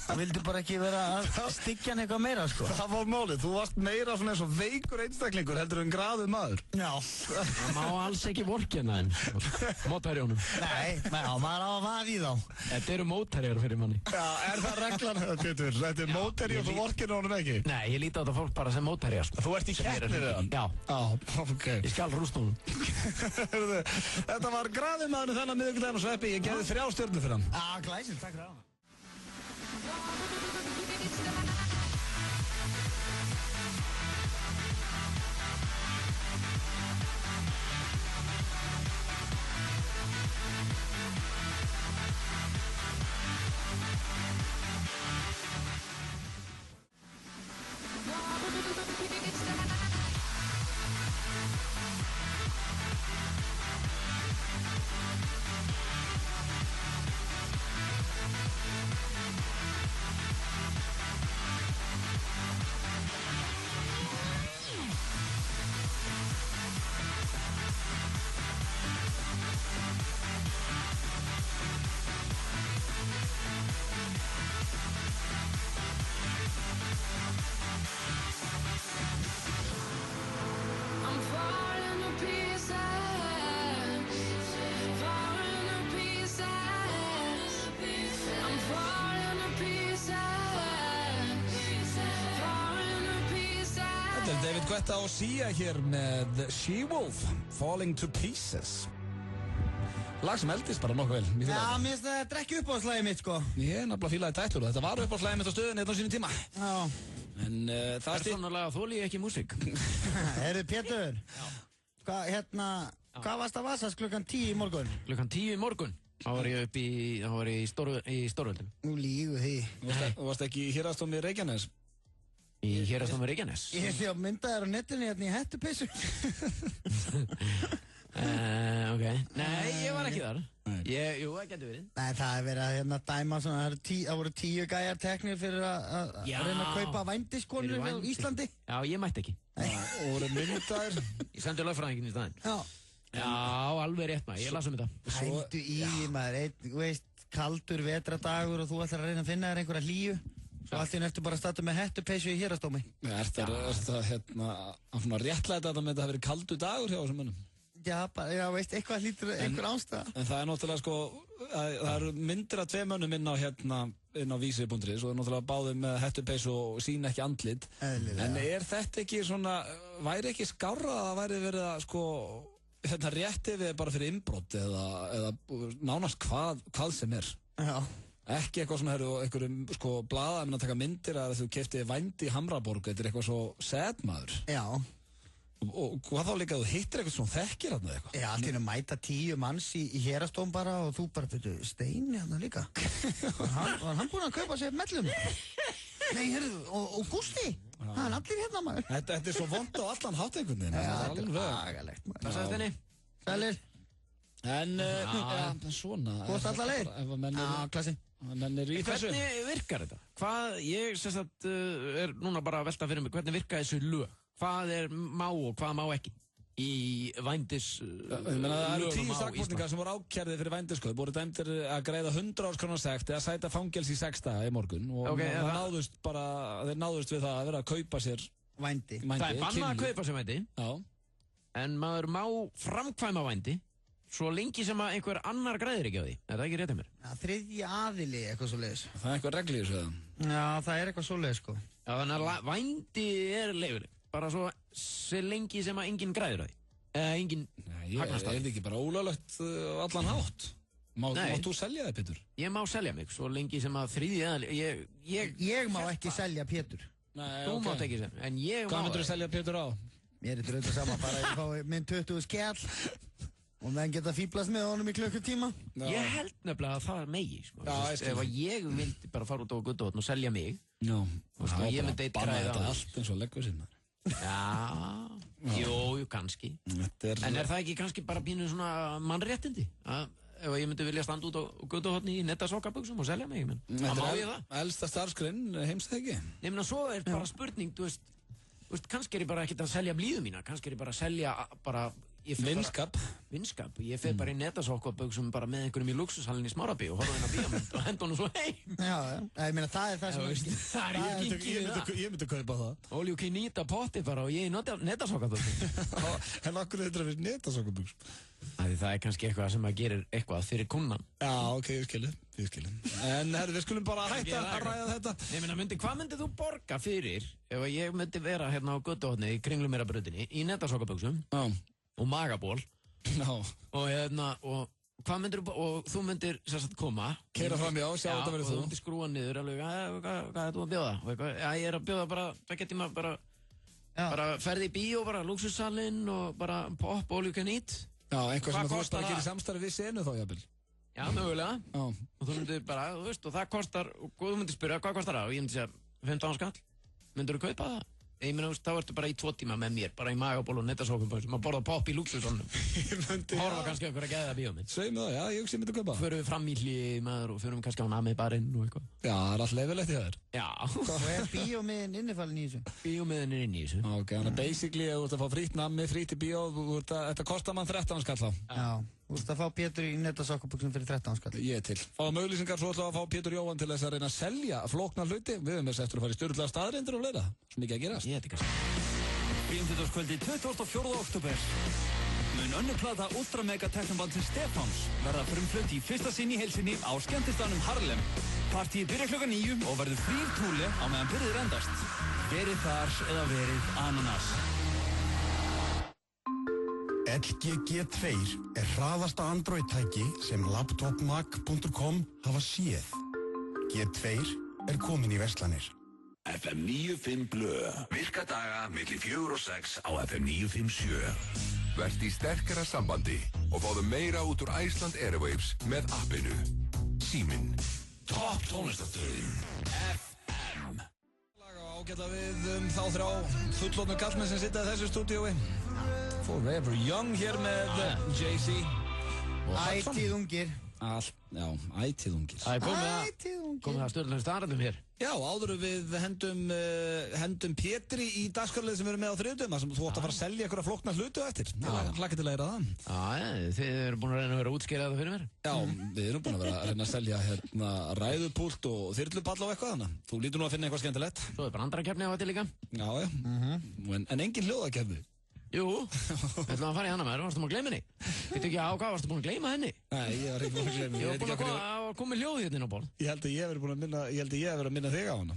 Hann vildi bara ekki vera að styggja hann eitthvað meira, sko. Það var málið, þú varst meira svona eins og veikur einstaklingur heldur en graður maður. maður. Já. Það má alls ekki vorkenna þeim, mótherjónum. Nei, maður á að vaða í þá. Þetta eru mótherjar fyrir manni. Já, er það reglan, Pétur? Þetta er mótherjar og þú vorkenna honum ekki? Nei, ég líti á þetta fólk bara sem mótherjar, sko. Þú ert í keppnir eða? Já. Já, ok. Ég skal rústa honum. Þetta var graðimaðurinn þennan miðvikudaginn og Sveppi, ég gefði 3 stjörnur fyrir hann. Já, glæsir, takk fyrir hann. David Guetta og Sia hér með She-Wolf, Falling to Pieces. Lag sem eldist bara nokkuð vel. Já, mér finnst þetta ekki uppáhaldslægið mitt, sko. Já. En það er Persónulega þoli ég ekki músík. Heyrðu, Pétur. Hvað varst að vasast klukkan 10 í morgun? Klukkan 10 í morgun? Þá var ég í Stórvöldum. Nú lígu því. Þú varst ekki í Héraðsdómi Reykjanes? Í Héraðsdómi Reykjanes? Ég sé að mynda þér á netinu hérna í hettupeysu. Ok. Nei, ég var ekki þar. Jú, það getur verið. Nei, það er verið að hérna dæma svona, það voru 10 gæjar teknir fyrir að reyna að kaupa vændiskonur á Íslandi. Já, ég mætti ekki. Og voru myndaðir. Ég sendi lögfræðinginn í staðinn. Já, alveg rétt maður, ég las þetta. Hændu í maður, þú veist, kaldur vetradagur og þú ætlar að reyna að finna þér einhverja hlýju. Svo allt í eftir bara að starta með hettupeysu í Héraðsdómi. Er það hérna að réttlæta þetta með þetta að vera kaldur dagur hjá þessum mönnum? Já, veist, eitthvað hlýtur einhver ástæða. En það er náttúrulega sko, það eru myndir af 2 mönnum inn á vísi.is og náttúrulega báðum með hettupeysu og sína ekki andlit. En er þetta ekki svona, væri ekki skárra að það væri verið að sko, hérna rétti við bara fyrir innbrot eða nánast hvað sem er? Já. Ekki eitthvað svona, einhverjum sko blaðamenn að taka myndir að þú keypti vændi í Hamraborg, þetta er eitthvað svo sad maður. Já. Og hvað þá líka, þú hittir eitthvað svona þekkir hérna eitthvað? Já, allt í einu mæta 10 manns í Héraðsdóm bara og þú bara byrju Steini hérna líka. Var hann búinn að kaupa sér mellum? Nei, heyrðu, og Gústi? Það er allir hérna maður. Þetta er svo vond á allan hátt einhvern veginn. Já, þetta er agalegt maður. Hvað sagði Steini? Sælir. En svona. Hvort allar leir? Já, klassi. Hvernig virkar þetta? Ég er núna bara að velta fyrir mig, hvernig virka þessu lög? Hvað má og hvað má ekki í vændis lögum á Íslandi? Það eru 10 Íslandi? sakborningar sem voru ákærðir fyrir vændiskaup, voru dæmdir að greiða 100.000 króna sekt eða sæta fangelsi í 6 daga í morgun og þeir náðust við það að vera að kaupa sér vændi. Það er bannað að kaupa sér vændi, en maður má framkvæma vændi svo lengi sem að einhver annar græðir ekki á því. Er það ekki rétt að mér? Já, þriðji aðili, eitthvað svoleiðis. Það er eitthvað regli í þessu eða? Já, það er eitthvað svoleiðis, sko. Já, þannig að vændi er leyfileg. Bara svo lengi sem að enginn græðir á því. Eða enginn hagnast á því. Er þetta ekki bara ólöglegt allan hátt? Mátt þú selja það, Pétur? Ég má selja mig, svo lengi sem að þriðji aðili... Ég má ekki selja Pétur. Þú mátt ekki selja, en ég má... Hvað myndur þú selja Pétur á? Mér er drönd sama, bara ég fái minn 20 skell. Og menn geta fýblast með honum í klukkutíma. Ég held nefnilega að það er megi, sko. Ef ég vildi bara fara út á Guttahotn og selja mig, og ég myndi eitt græða þetta allt eins og leggur sinna. Já, jú, kannski. En er það ekki kannski bara pínu svona mannréttindi? Ef ég myndi vilja standa út á Guttahotn í nettasokkabuxum og selja mig, menn. Það má ég það. Elsta starfsgrein, heimst það ekki? Nei, menn svo er bara spurning, þú veist, kannski er ég bara ekkert að selja blíðu mína, kannski er ég bara að selja bara Vinskap. Ég fer bara í netasokkaböksum bara með einhverjum í luxushallinn í Smárabíó og horfa inn á bíómynd og henda honum svo heim. Já, ég meina það er það sem... Það er ekki kíkið. Ég myndi kaupa það. All you can eat að potti bara og ég í netasokkaböksum. En akkur þetta er netasokkaböksum? Það er kannski eitthvað sem að gerir eitthvað fyrir kunnan. Já, ok, ég skilji. En herri, við skulum bara hætta að ræða þetta. Nei, menna, hvað myndið þú borga fyrir ef ég myndi vera hérna á göttuhotni í Kringlumýrarbrautinni í netasokkaböksum og magaból og hérna, og hvað myndir og þú myndir sérstaklega koma keyra fram, já, sjá þetta verið þú og þú myndir skrúa niður alveg, hvað er þú að bjóða? Og eitthvað, já, ég er að bjóða bara, það getur maður bara ferði í bíó, bara luxushallinn og bara pop, all you can eat. Já, einhvað sem þú veist bara að gera í samstarfi við senu þá, jafnvel. Já, mögulega. Og þú myndir bara, þú veist, og það kostar, og þú myndir spyrja, hvað kostar það? Og ég myndi segja, 15 skall. Myndir þú kaupa það? Ég meina, þá ertu bara í 2 tíma með mér, bara í magaból og netasokkaböksum, að borða pop í luxushallnum. Horfa kannski okkur að geða bíómynd. Segðu mig það, já, ég hugsi ég myndi kaupa það. Förum við fram í hlið maður og förum kannski á namibarinn og eitthvað. Já, það er allt leifilegt í það. Já. Og er bíómiðin innifalinn í þessu? Bíómiðin er inn í þessu. Ok, þannig að basically, þú ert að fá frýtt nammi, frýtt í bíó, þetta kostar mann 13 skall þá. Já. Þú veist að fá Pétur í netasokkaböksum fyrir 13 skall. Ég til. Fáum auglýsingar, svo ætlum við að fá Pétur Jóhann til þess að reyna að selja flókna hluti. Við höfum þess eftir að fara í sturlaða staðreyndir og fleira. Svo mikið að gerast. Ég heiti kannski. Fimmtudagskvöldi 24. október mun önnur plata ultramega teknobandsins Stefáns verða frumflutt í fyrsta sinn í heilsinni á skemmtistaðnum Harlem. Partíið byrja klukkan 9 og verður frír trúle á meðan byrðir endast. Verið þar eða verið ananas. LG G2 er hraðasta Android-tæki sem laptopmac.com hafa séð. G2 er komin í verslanir. FM 95 Blö. Virka daga milli 4 og 6 á FM 957. Verð í sterkara sambandi og fáðu meira út úr Iceland Airwaves með appinu. Síminn. Topp tónlistastöðin. FM. Ágætla við þá 3 fullorðnu kallmenn sem sitja í þessu stúdíói. Forever Young hér með Jay-Z. Ætíð ungir. Já, ætíð ungir. Það er komið að stöðlega starfum hér. Já, áður við hendum Pétri í dagskrárlið sem við erum með á þriðjudöfum sem þú átt að fara að selja einhverja flókna hluti á eftir. Hlakka til að læra það. Já, þið eru búin að reyna að vera útskýrað það fyrir mér. Já, við erum búin að vera að reyna að selja ræðupúlt og þyrlupall og eitthvað þannig. Þú lítur nú að finna eitthvað skemmtilegt. Svo er brandarakefni á þetta líka. Já, en engin hljóðakefni. Jú, við ætlum að fara í hana með þér, varstu búin að gleyma henni? Getur ekki á hvað, varstu búin að gleyma henni? Nei, ég var ekki búin að gleyma henni. Ég var búin að koma með hljóð hérna á ból. Ég held að ég hef verið að minna þig á hana.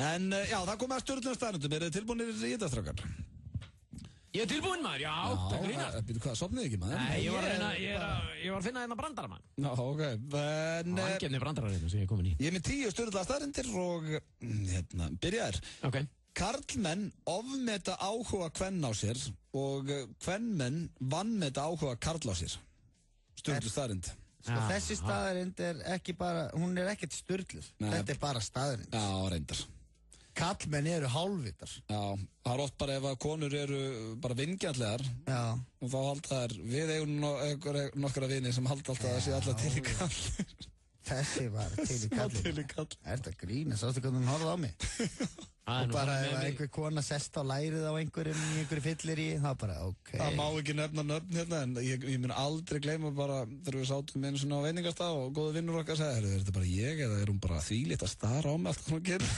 En já, það komið að sturlunum staðnundum, eru þið tilbúinir í þetta strákar? Ég er tilbúin maður, já, það grínast. Býtu hvað, sofnið ekki maður? Nei, ég var að finna hérna brandara maður. Já, ok. Angefni brandararinn sem ég er komin í. Ég er með 10 sturlaða staðreyndir og byrjaðir. Ok. Karlmenn ofmeta áhuga kvenna á sér og kvennmenn vanmeta áhuga karl á sér. Sturlu staðreind. Sko þessi staðreind er ekki bara, hún er ekkert sturluð. Þetta er bara staðreind. Já, reyndar. Karlmenn eru hálfvitar. Já, það er oft bara ef að konur eru bara vingjarnlegar. Já. Og þá halda þær, við eigum nokkra vini sem halda alltaf að sé alltaf til í kall. Þessi var til í kall. Til í kall. Er þetta grína? Sástu hvernig hún horfði á mig? Og bara ef einhver kona sest á lærið á einhverjum í einhverju fyllir í, það bara ok. Það má ekki nefna nöfn hérna en ég mun aldrei gleyma bara þegar við sátum einu svona á veitingastað og góðu vinnur okkar sagði, er þetta bara ég eða er hún bara þvílíkt að stara á mig allt hvað hún gerir?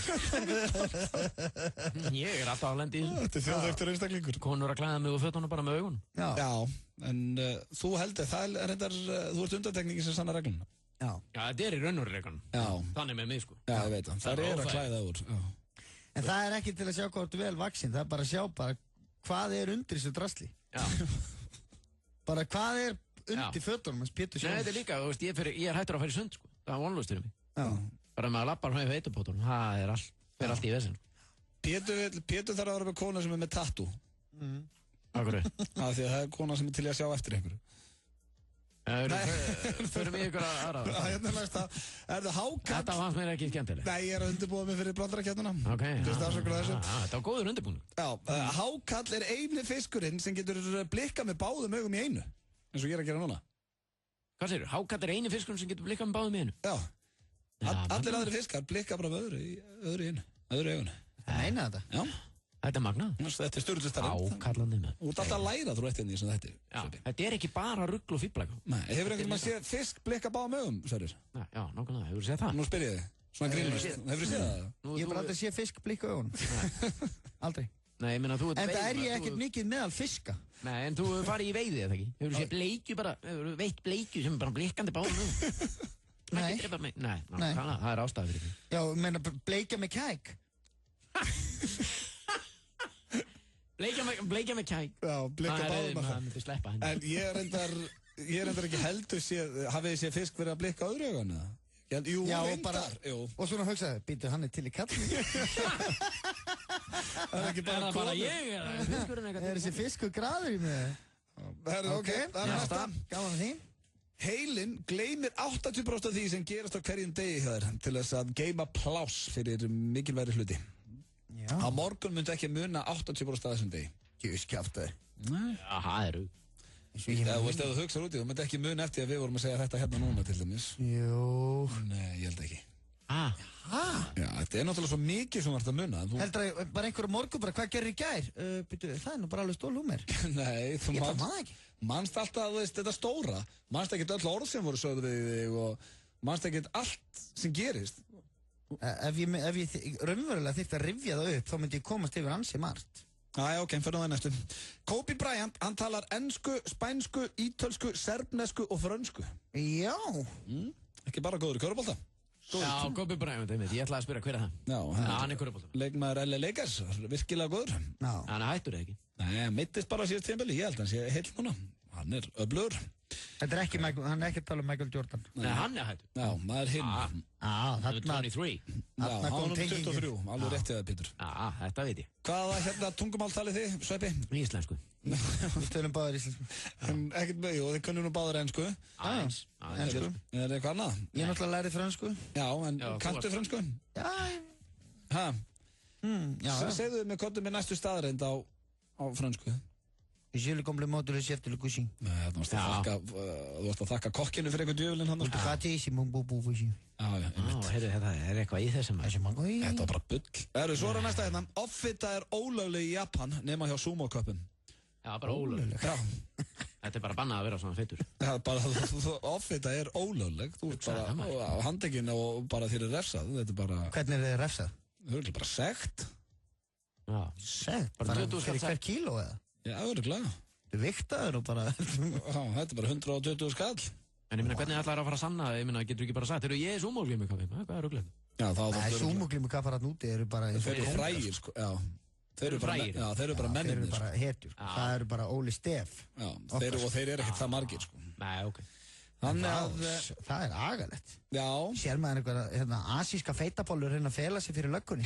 Ég er alltaf að lendi í þessu. Þetta er þjóðþekktur einstaklingur. Konur að klæða mig úr fötunum bara með augun. Já, en þú heldur, það er reyndar, þú ert undantekningi sem sannar regluna. Já, þetta er í raunveruleikanum. Já. Þannig með mig sko. Já, ég veit það. Það er að klæða úr. Já. En það er ekki til að sjá hvað þú ert vel vaxinn, það er bara að sjá bara hvað er undir þessu drasli. Já. Bara hvað er undir fötunum hans Pétur Sjóns. Nei, þetta er líka, þú veist, ég er hættur að fara í sund sko. Það er vonlaust fyrir mig. Já. Bara með að lappa með veitupótunum, það er allt í vesinn. Pétur þarf að vera með kona sem er með tattoo. Akkur? Því að það er kona sem er til að sjá eftir einhverju. Förum við ykkur aðra. Hérna næsta, er það hákall? Þetta fannst mér ekki skemmtileg. Nei, ég er að undirbúa mig fyrir brandarakefnina. Ok. Þetta var góður undirbúning. Já, hákall er eini fiskurinn sem getur blikkað með báðum augum í einu. Eins og ég er að gera núna. Hvað segirðu? Hákall er eini fiskurinn sem getur blikkað með báðum í einu? Já. Allir aðri fiskar blikka bara með öðru í einu. Öðru í einu. Það meina þetta? Já. Þetta magnað. Þetta stjórnustarrend. Ákallandi með. Þú ert alltaf að læra þú rétt inn í sem þetta. Já, þetta ekki bara rugl og fíblæk. Nei, hefur einhvern veginn séð fisk blikka báðum augum, Sverrir? Já, nákvæmlega, hefur þú séð það? Nú spyr ég þig, svona grínlust. Hefur þú séð það? Ég hef bara aldrei séð fisk blikka augun. Aldrei. Nei, ég meina þú ert en það er ég ekkert mikið meðal fiska. Nei, en þú farið í veiði eða ekki? Hefur þú séð bleikju bara, hefur þú veitt bleikju sem er bara blikkandi báðum augum? Nei, það er ástæða fyrir því. Já, meina bleikja með kæk. Bleikja með kæk. Já, bleikja báðum það myndi sleppa henni. En ég er reyndar ekki heldur hafið þið séð fisk verið að blikka öðru augun eða? Jú, reyndar. Og svona hugsaði, býtu hann til í kallinu. Það er ekki bara bara ég, er þessi fiskur graður í mig? Ok, það er næsta. Gaman að því. Heilinn gleymir 80% af því sem gerast á hverjum degi hjá þér til þess að geyma pláss fyrir mikilvægri hluti. Já. Á morgun myndi ekki muna 80% af þessum degi. Kjaftaði. Nei. Já, það eru. Þú veist, ef þú hugsaður út í, þú myndi ekki muna eftir að við vorum að segja þetta hérna núna til dæmis. Jú. Nei, ég held ekki. Hæ? Já, þetta er náttúrulega svo mikið sem þú ert að muna. Heldur að bara einhverju morgun bara, hvað gerir í gær? Það er nú bara alveg stólhúmer. Nei, þú manst alltaf, þú veist, þetta stóra. Manst ekkert öll orð sem voru sögð við þig og manst ekkert allt sem gerist. Ef ég raunverulega þyrfti að rifja það upp, þá myndi ég komast yfir ansi margt. Já, ok, fyrir það næstu. Kobe Bryant, hann talar ensku, spænsku, ítölsku, serbnesku og frönsku. Já. Ekki bara góður í körfubolta. Já, Kobe Bryant, ég ætlaði að spyrja hver er það? Já, hann er körfubolta. Leikmaður LA Lakers, virkilega góður. Já. Hann er hættur eða ekki? Nei, hann meittist bara síðast tímabili, ég held að hann sé heill núna. Hann er öflugur. Þetta er ekki Michael, hann er ekki að tala um Michael Jordan. Nei, hann er hættur. Já, maður hinn. Hann er 23. Já, hann er 23, alveg réttið það, Pétur. Já, þetta veit ég. Hvaða tungumál talið þið, Sveppi? Íslensku. Við tölum báðir íslensku. Ekkert með, jú, þið kunnum nú báðir ensku. Ensku. Er það eitthvað annað? Ég er náttúrulega lærið frönsku. Já, en kanntu frönsku? Já. Hæ? Segðu mig hvað með næstu staðreind á frönsku. Je le compliment le chef de le cuisine. Nei, þú varst að þakka kokkinu fyrir einhvern djöfulinn hann. Þú gæti í símum búbú fyrir sín. Já, heyrðu, þetta er eitthvað í þessum. Þetta var bara bull. Svo er það næsta hérna. Offita er ólögleg í Japan nema hjá sumo-köpum. Já, bara ólögleg. Já. Þetta er bara bannað að vera svona feitur. Já, bara offita er ólögleg. Þú ert bara á handekinn og bara þér er refsað. Þetta er bara... Hvernig er þið refsað? Þau eru bara sekt. Já. Sekt? Bara fyrir hver kíló eða? Já, öruglega. Þú viktaður og bara... Já, þetta er bara 120 skall. En ég minna, hvernig ætlar það að fara að sanna það? Ég minna, getur ekki bara sagt, ég er sumo-glímukaffi. Hvað er öruglega? Já, þá... Nei, sumo-glímukaffar hann úti eru bara... Þeir eru frægir, sko, já. Þeir eru frægir? Já, þeir eru bara mennir. Þeir eru bara hetjur, sko. Það eru bara Óli Stef. Já, og þeir eru ekkert það margir, sko. Nei, ok. Þannig að... Það er agalegt. Já. Sér maður einhverja, asíska feitapólur að fela sig fyrir löggunni.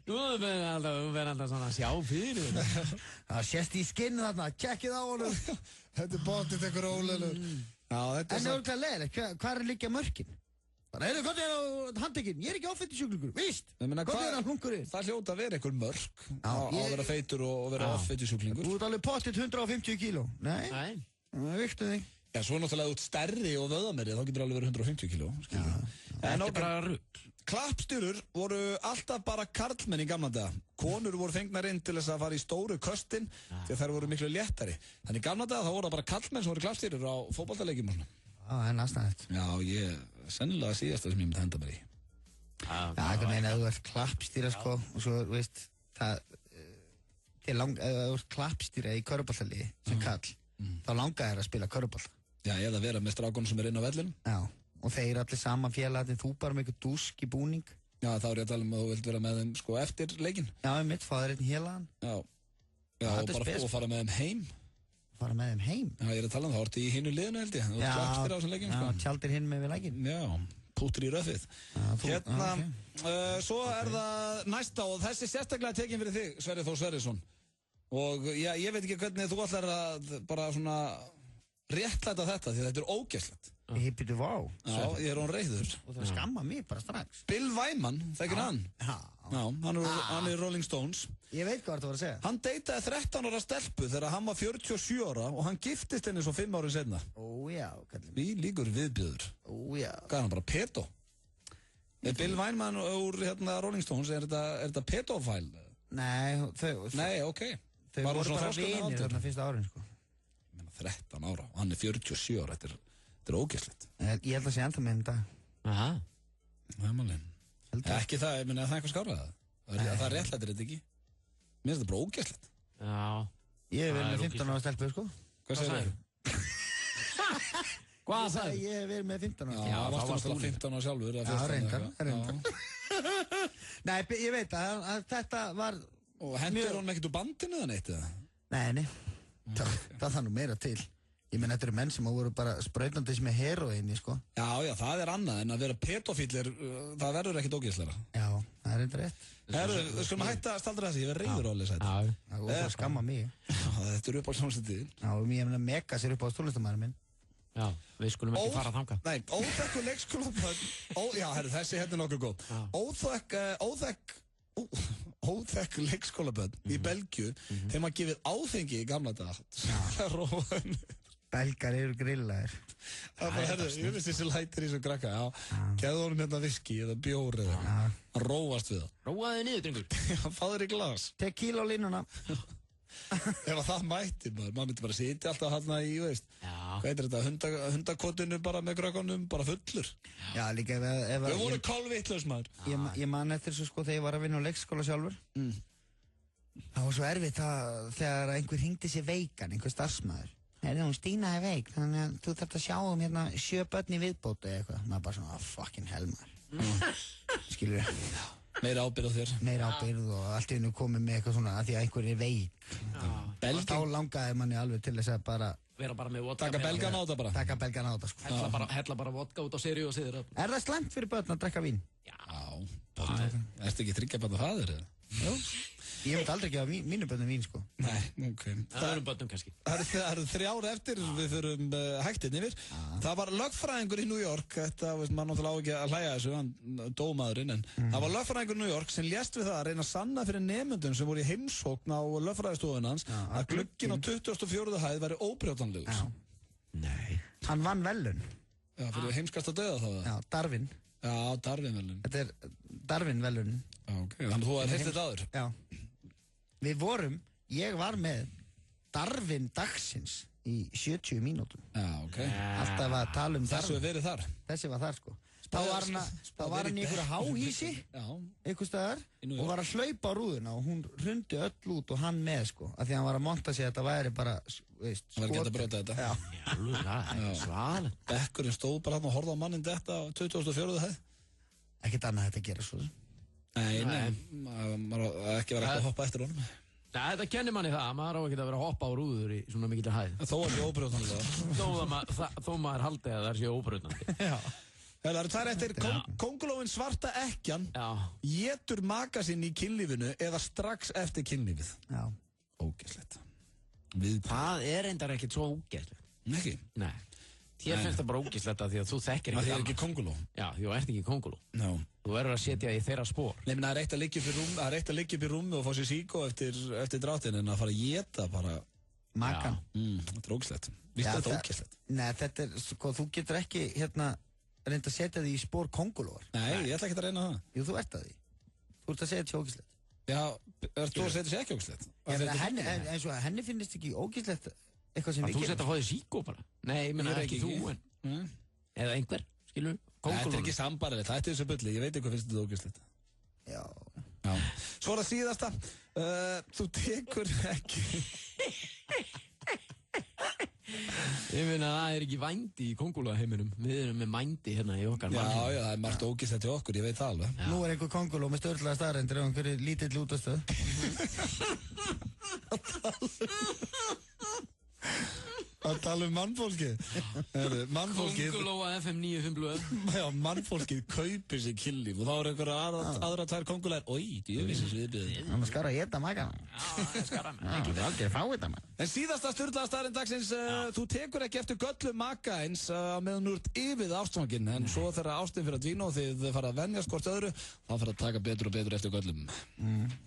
Þú verður alltaf svona að sjá fyrir. Það sést í skinn þarna, kjekkið á honum. Þetta er bóttið ekkur óleilur. En það er alltaf leiðilegt, hvað er líka mörkin? Það er hvað er á handekinn, ég er ekki áfættisjúklingur, víst. Hvað er á hlungurinn? Það hljóta að vera einhver mörk að vera feitur og vera áfættisjúklingur. Þú ert alveg pottitt 150 kíló. Nei, viktu þig. Já, svo náttúrulega út stærri og vöðamerið, þá getur alveg verið 150 kíló. Þetta er bara rugg. Klappstýrur voru alltaf bara karlmenn í gamla daga. Konur voru fengnar inn til þess að fara í stóru köstin því að þær voru miklu léttari. Þannig í gamla daga þá voru það bara karlmenn sem voru klappstýrur á fótboltaleikjum og svona. Já, það er næstæðið. Já, sennilega síðasta sem ég myndi henda mér í. Já, ekki meina að þú ert klappstýra, sko, og svo, veist, ef þú ert klappstýra í körfuboltaliði sem kall, þá langar þér að spila körfubolta. Já, eða vera með strákunum sem inn á vellinum. Já. Og þeir allir saman félagarnir, þú bara með eitthvað dúsk í búning. Já, þá er ég að tala um að þú vilt vera með þeim sko eftir leikinn. Já, mitt, fá þér einn hélagan. Já, og bara fara með þeim heim. Fara með þeim heim? Já, ég er að tala um það, orðið í hinu liðinu held ég. Þú klappstir á þessum leikinn, sko. Já, tjaldir hinn með við leikinn. Já, pútur í röfið. Hérna, svo er það næsta og þessi sérstaklega tekin fyrir þig, Sverrir Þór Sverrisson. Og já, ég veit ekki hvernig þú ætlar að bara svona réttlæta þetta, því þetta er ógeðslegt. Ég byrju vá. Já, ég er hún reyður. Og það skamma mig bara strax. Bill Wyman, þekkir hann? Já. Já, hann er Rolling Stones. Ég veit hvað þú var að segja. Hann deytaði 13 ára stelpu þegar hann var 47 ára og hann giftist henni svo 5 árið senna. Ó já, kallum. Við líkur viðbjöður. Ó já. Hvað er hann, bara pedo? Bill Wyman úr Rolling Stones, er þetta pedofile? Nei, ok. Þau voru bara vinir þarna fyrsta árin, sko. Ég meina 13 ára og hann er 47 ára, þetta er ógeðslegt. Ég held að sé enda með henni dag. Aha. Það er málið. Ekki það, ég meina það er eitthvað skárað. Það er réttlættir þetta ekki. Mér finnst þetta bara ógeðslegt. Já. Ég hef verið með 15 ára stelpu, sko. Hvað segir þú? Hvað sagði? Ég hef verið með 15 ára. Já, varstu náttúrulega 15 ára sjálfur. Já, reyndar. Nei, ég veit að þetta var... Og hendur hún ekkert úr bandinu eða neitt, eða? Nei. Það nú meira til. Ég menn, þetta eru menn sem voru bara sprautandis með heroíni, sko. Já, það er annað en að vera pedofílir, það verður ekkert ógeðslegra. Já, það er eitthvað rétt. Við skulum hætta að staldra þessi, ég verð reiður á þess að þetta. Já, það skamma mig. Þetta eru upp á hljómsveitin. Já, og ég meina Megas er upp á tónlistamæður minn. Já, við skulum ekki fara þangað. Nei, óþekku leikskólabönn. Já, þessi hérna er nokkuð góð. Óþekk leikskólabönn í Belgíu, þeim að gefið áfengi í gamla dag. Belgar eru grillaðir. Það er bara, ég veist þessi lætir í þessu krakka, gefðu honum hérna viski eða bjóri eða, hann róast við það. Róaði niður, drengur. Já, fáður í glas. Tequila á línuna. Ef það mætti maður myndi bara sitja alltaf hérna í, veist, hvað er þetta, hundakotinu bara með krökkunum, bara fullur. Já, líka ef við vorum kolvitlaus maður. Ég man eftir þessu, sko, þegar ég var að vinna á leikskóla sjálfur. Það var svo erfitt þegar einhver hringdi sér veikan, einhver starfsmaður. Hún Stína er veik, þannig að þú þarft að sjá hérna 7 börn í viðbóti eða eitthvað. Maður bara svona, fucking hell maður. Skilur við? Meira ábyrgð á þér. Meira ábyrgð og allt í hennu komið með eitthvað svona að því að einhver er veik. Þá langaði manni alveg til þess að bara... Vera bara með vodka. Taka belgan á þetta bara. Taka belgan á þetta, sko. Hella bara vodka út á serju og siður. Er það slæmt fyrir börn að drekka vín? Já. Ertu ekki 3 barna faðir eða? Jú. Ég myndi aldrei gefa mínu börnum vín, sko. Nei, ok. Það eru börnum kannski. Það eru 3 ár eftir, við förum hægt inn yfir. Það var lögfræðingur í New York, þetta, veist, maður náttúrulega á ekki að hlæja þessu, hann dómaðurinn, en það var lögfræðingur í New York sem lést við það að reyna að sanna fyrir nemendum sem voru í heimsókn á lögfræðistofun hans að glugginn á 24. hæð væri óbrjótanlegur. Nei. Hann vann velun. Já, fyrir heimskasta dauða þá. Já, Darwin. Já, Darwin velun. Þetta er Darwin velun. Ok, þannig þú hafði heyrt þetta áður. Já. Ég var með Darwin dagsins í 70 mínútum. Já, ok. Alltaf að tala um Darwin. Þessu er verið þar. Þessi var þar, sko. Þá var hann í einhverju háhísi, einhver staðar, og var að hlaupa á rúðuna og hún hrundi öll út og hann með, sko. Af því að hann var að monta sig að þetta væri bara, veist, skot. Það var ekki að brjóta þetta. Já. Sval. Bekkurinn stóð bara hann og horfði á mannin þetta á 24. hæð. Ekkert annað þetta að gera svo. Nei, maður ekki verið að hoppa eftir honum. Nei, þetta kennir manni það, maður á ekki að vera að hoppa á rúður í svona mikilvæg hæð. Þó er það óbrjóðanlega. Þó maður haldi að það er sér óbrjóðandi. Já. Það eru 2 eftir, kóngulóin svarta ekkjan étur maka sinn í kynlífinu eða strax eftir kynlífið. Já. Ógeðslegt. Það er reyndar ekkert svo ógeðslegt. Ekki? Nei. Þér finnst það bara ógeðslegt að því að þú þekkir ekki. Það er ekki kónguló. Já, þú ert ekki kónguló. No. Þú verður að setja í þeirra spór. Nei, menn það er eitt að liggja upp í rúmi og fá sér síkó eftir dráttin en að fara að éta bara... Makan. Þetta er ógeðslegt. Vistu þetta ógeðslegt? Nei, þetta er, sko, þú getur ekki, reynda að setja því í spór kóngulóar. Nei, ég ætla ekki að reyna það. Jú, þú ert að því. Þú ert að segja þetta sé ógeðslegt. Já, ert þú að segja þetta sé ekki ógeðslegt? Eins og henni finnist ekki ógeðslegt eitthvað sem við gerum. Þú setja að fá því síkó bara? Nei, ég meina ekki þú en... Eða einhver, skilur? Þetta er ekki sambarlegt, þetta er þessu bulli, ég veit ekki hvað finnst þetta ógeðslegt. Já. Svo er það síðasta, þú tekur ekki... Ég meina það er ekki vændi í kóngulóaheiminum. Við erum með mændi hérna í okkar mann. Já, það er margt ógeðslegt í okkur, ég veit það alveg. Nú er einhver kónguló með störtlaða staðrendir og einhverju lítill útastöð. Að tala um mannfólkið. Kóngulóa FM 95 blöð. Já, mannfólkið kaupir sér kynlíf og þá er einhverja aðra 2 kóngulegar. Ói, djöfisins viðbjöðið. Það skar að geta magan. Já, skar að magan. Ekki aldrei að fá þetta maður. En síðasta sturlaða staðarinn dagsins, þú tekur ekki eftir göllu maka eins meðan þú ert yfir ástfanginn. En svo þegar ástin fyrir að dvína og þið fara að venjast hvort öðru, þá fyrir að taka betur og betur eftir göllum.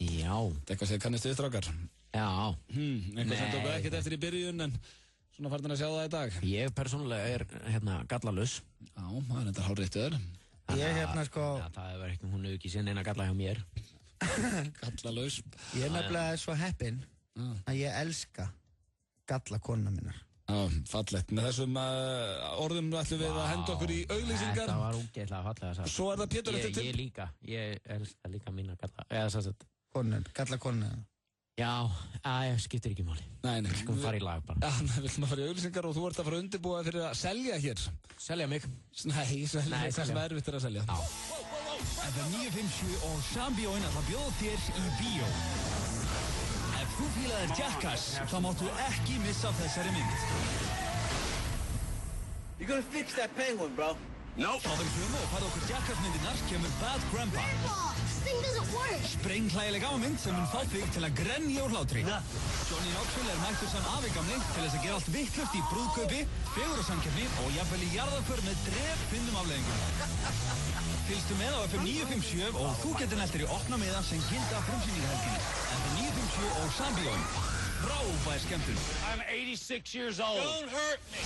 Já. Eitthvað sem kannist við strákar. Já. Eitthvað sem tóku ekkert eftir í byrjun en svona farðin að sjá það í dag. Ég persónulega er gallalus. Já, það er þetta hálfrétt öður. Ég sko... Já, það hefur ekki, hún hefur ekki séð neina galla hjá mér. Gallalaus. Ég nefnilega svo heppinn að ég elska gallakonuna mínar. Já, fallegt. Með þessum orðum ætlum við að henda okkur í auglýsingar. Þetta var ógeðslega fallega sagt. Svo það Pétur eftir til. Ég líka. Ég elska líka mína galla. Eða svo að... Gallakonuna. Já, skiptir ekki máli. Nei. Við skulum fara í lag bara. Já, við ætlum að fara í auglýsingar og þú ert að fara að undirbúa fyrir að selja hér. Selja mig? Nei, selja. Það sem erfitt að selja. Já. FM 957 og Sambíóin ætla að bjóða þér í bíó. Ef þú fílaðir Jackass, þá máttu ekki missa þessari mynd. You're gonna fix that penguin, bro. No. Á þeim sömu og farið okkur Jackass-myndirnar kemur Bad Grandpa. This thing doesn't work. Sprengklægileg ámynd sem mun fá þig til að grenja úr hlátri. Johnny Knoxville mættur sem afigamli til þess að gera allt vittlust í brúðkaupi, fegurðarsamkeppni og jafnvel í jarðarför með drepfinnum afleiðingum. Fylgstu með á FM 957 og þú getur nættir í opna miða sem gilda frumsýningarhelginni. FM 957 og Sambíóin. Frábær skemmtun. I'm 86 years old. Don't hurt me.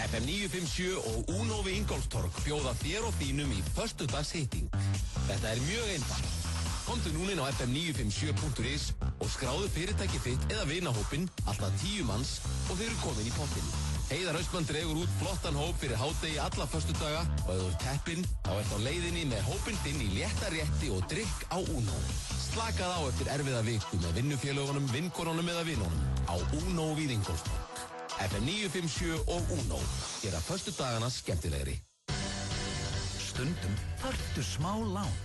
FM 957 og Uno við Ingólfstorg bjóða þér og þínum í föstudagshitting. Þetta mjög einfalt. Komdu núna inn á fm957.is og skráðu fyrirtæki þitt eða vinahópinn, alltaf 10 manns og þeir eru komin í pottinn. Heiðar Austmann dregur út flottan hóp fyrir hádegi alla föstudaga og ef þú teppinn, þá ert á leiðinni með hópinn þinn í létta rétti og drykk á Uno. Slakað á eftir erfiða viku með vinnufélögunum, vinkonunum eða vinunum á Uno við Ingólfstorg. FM 957 og Uno gera föstudagana skemmtilegri. Stundum þarftu smá lán.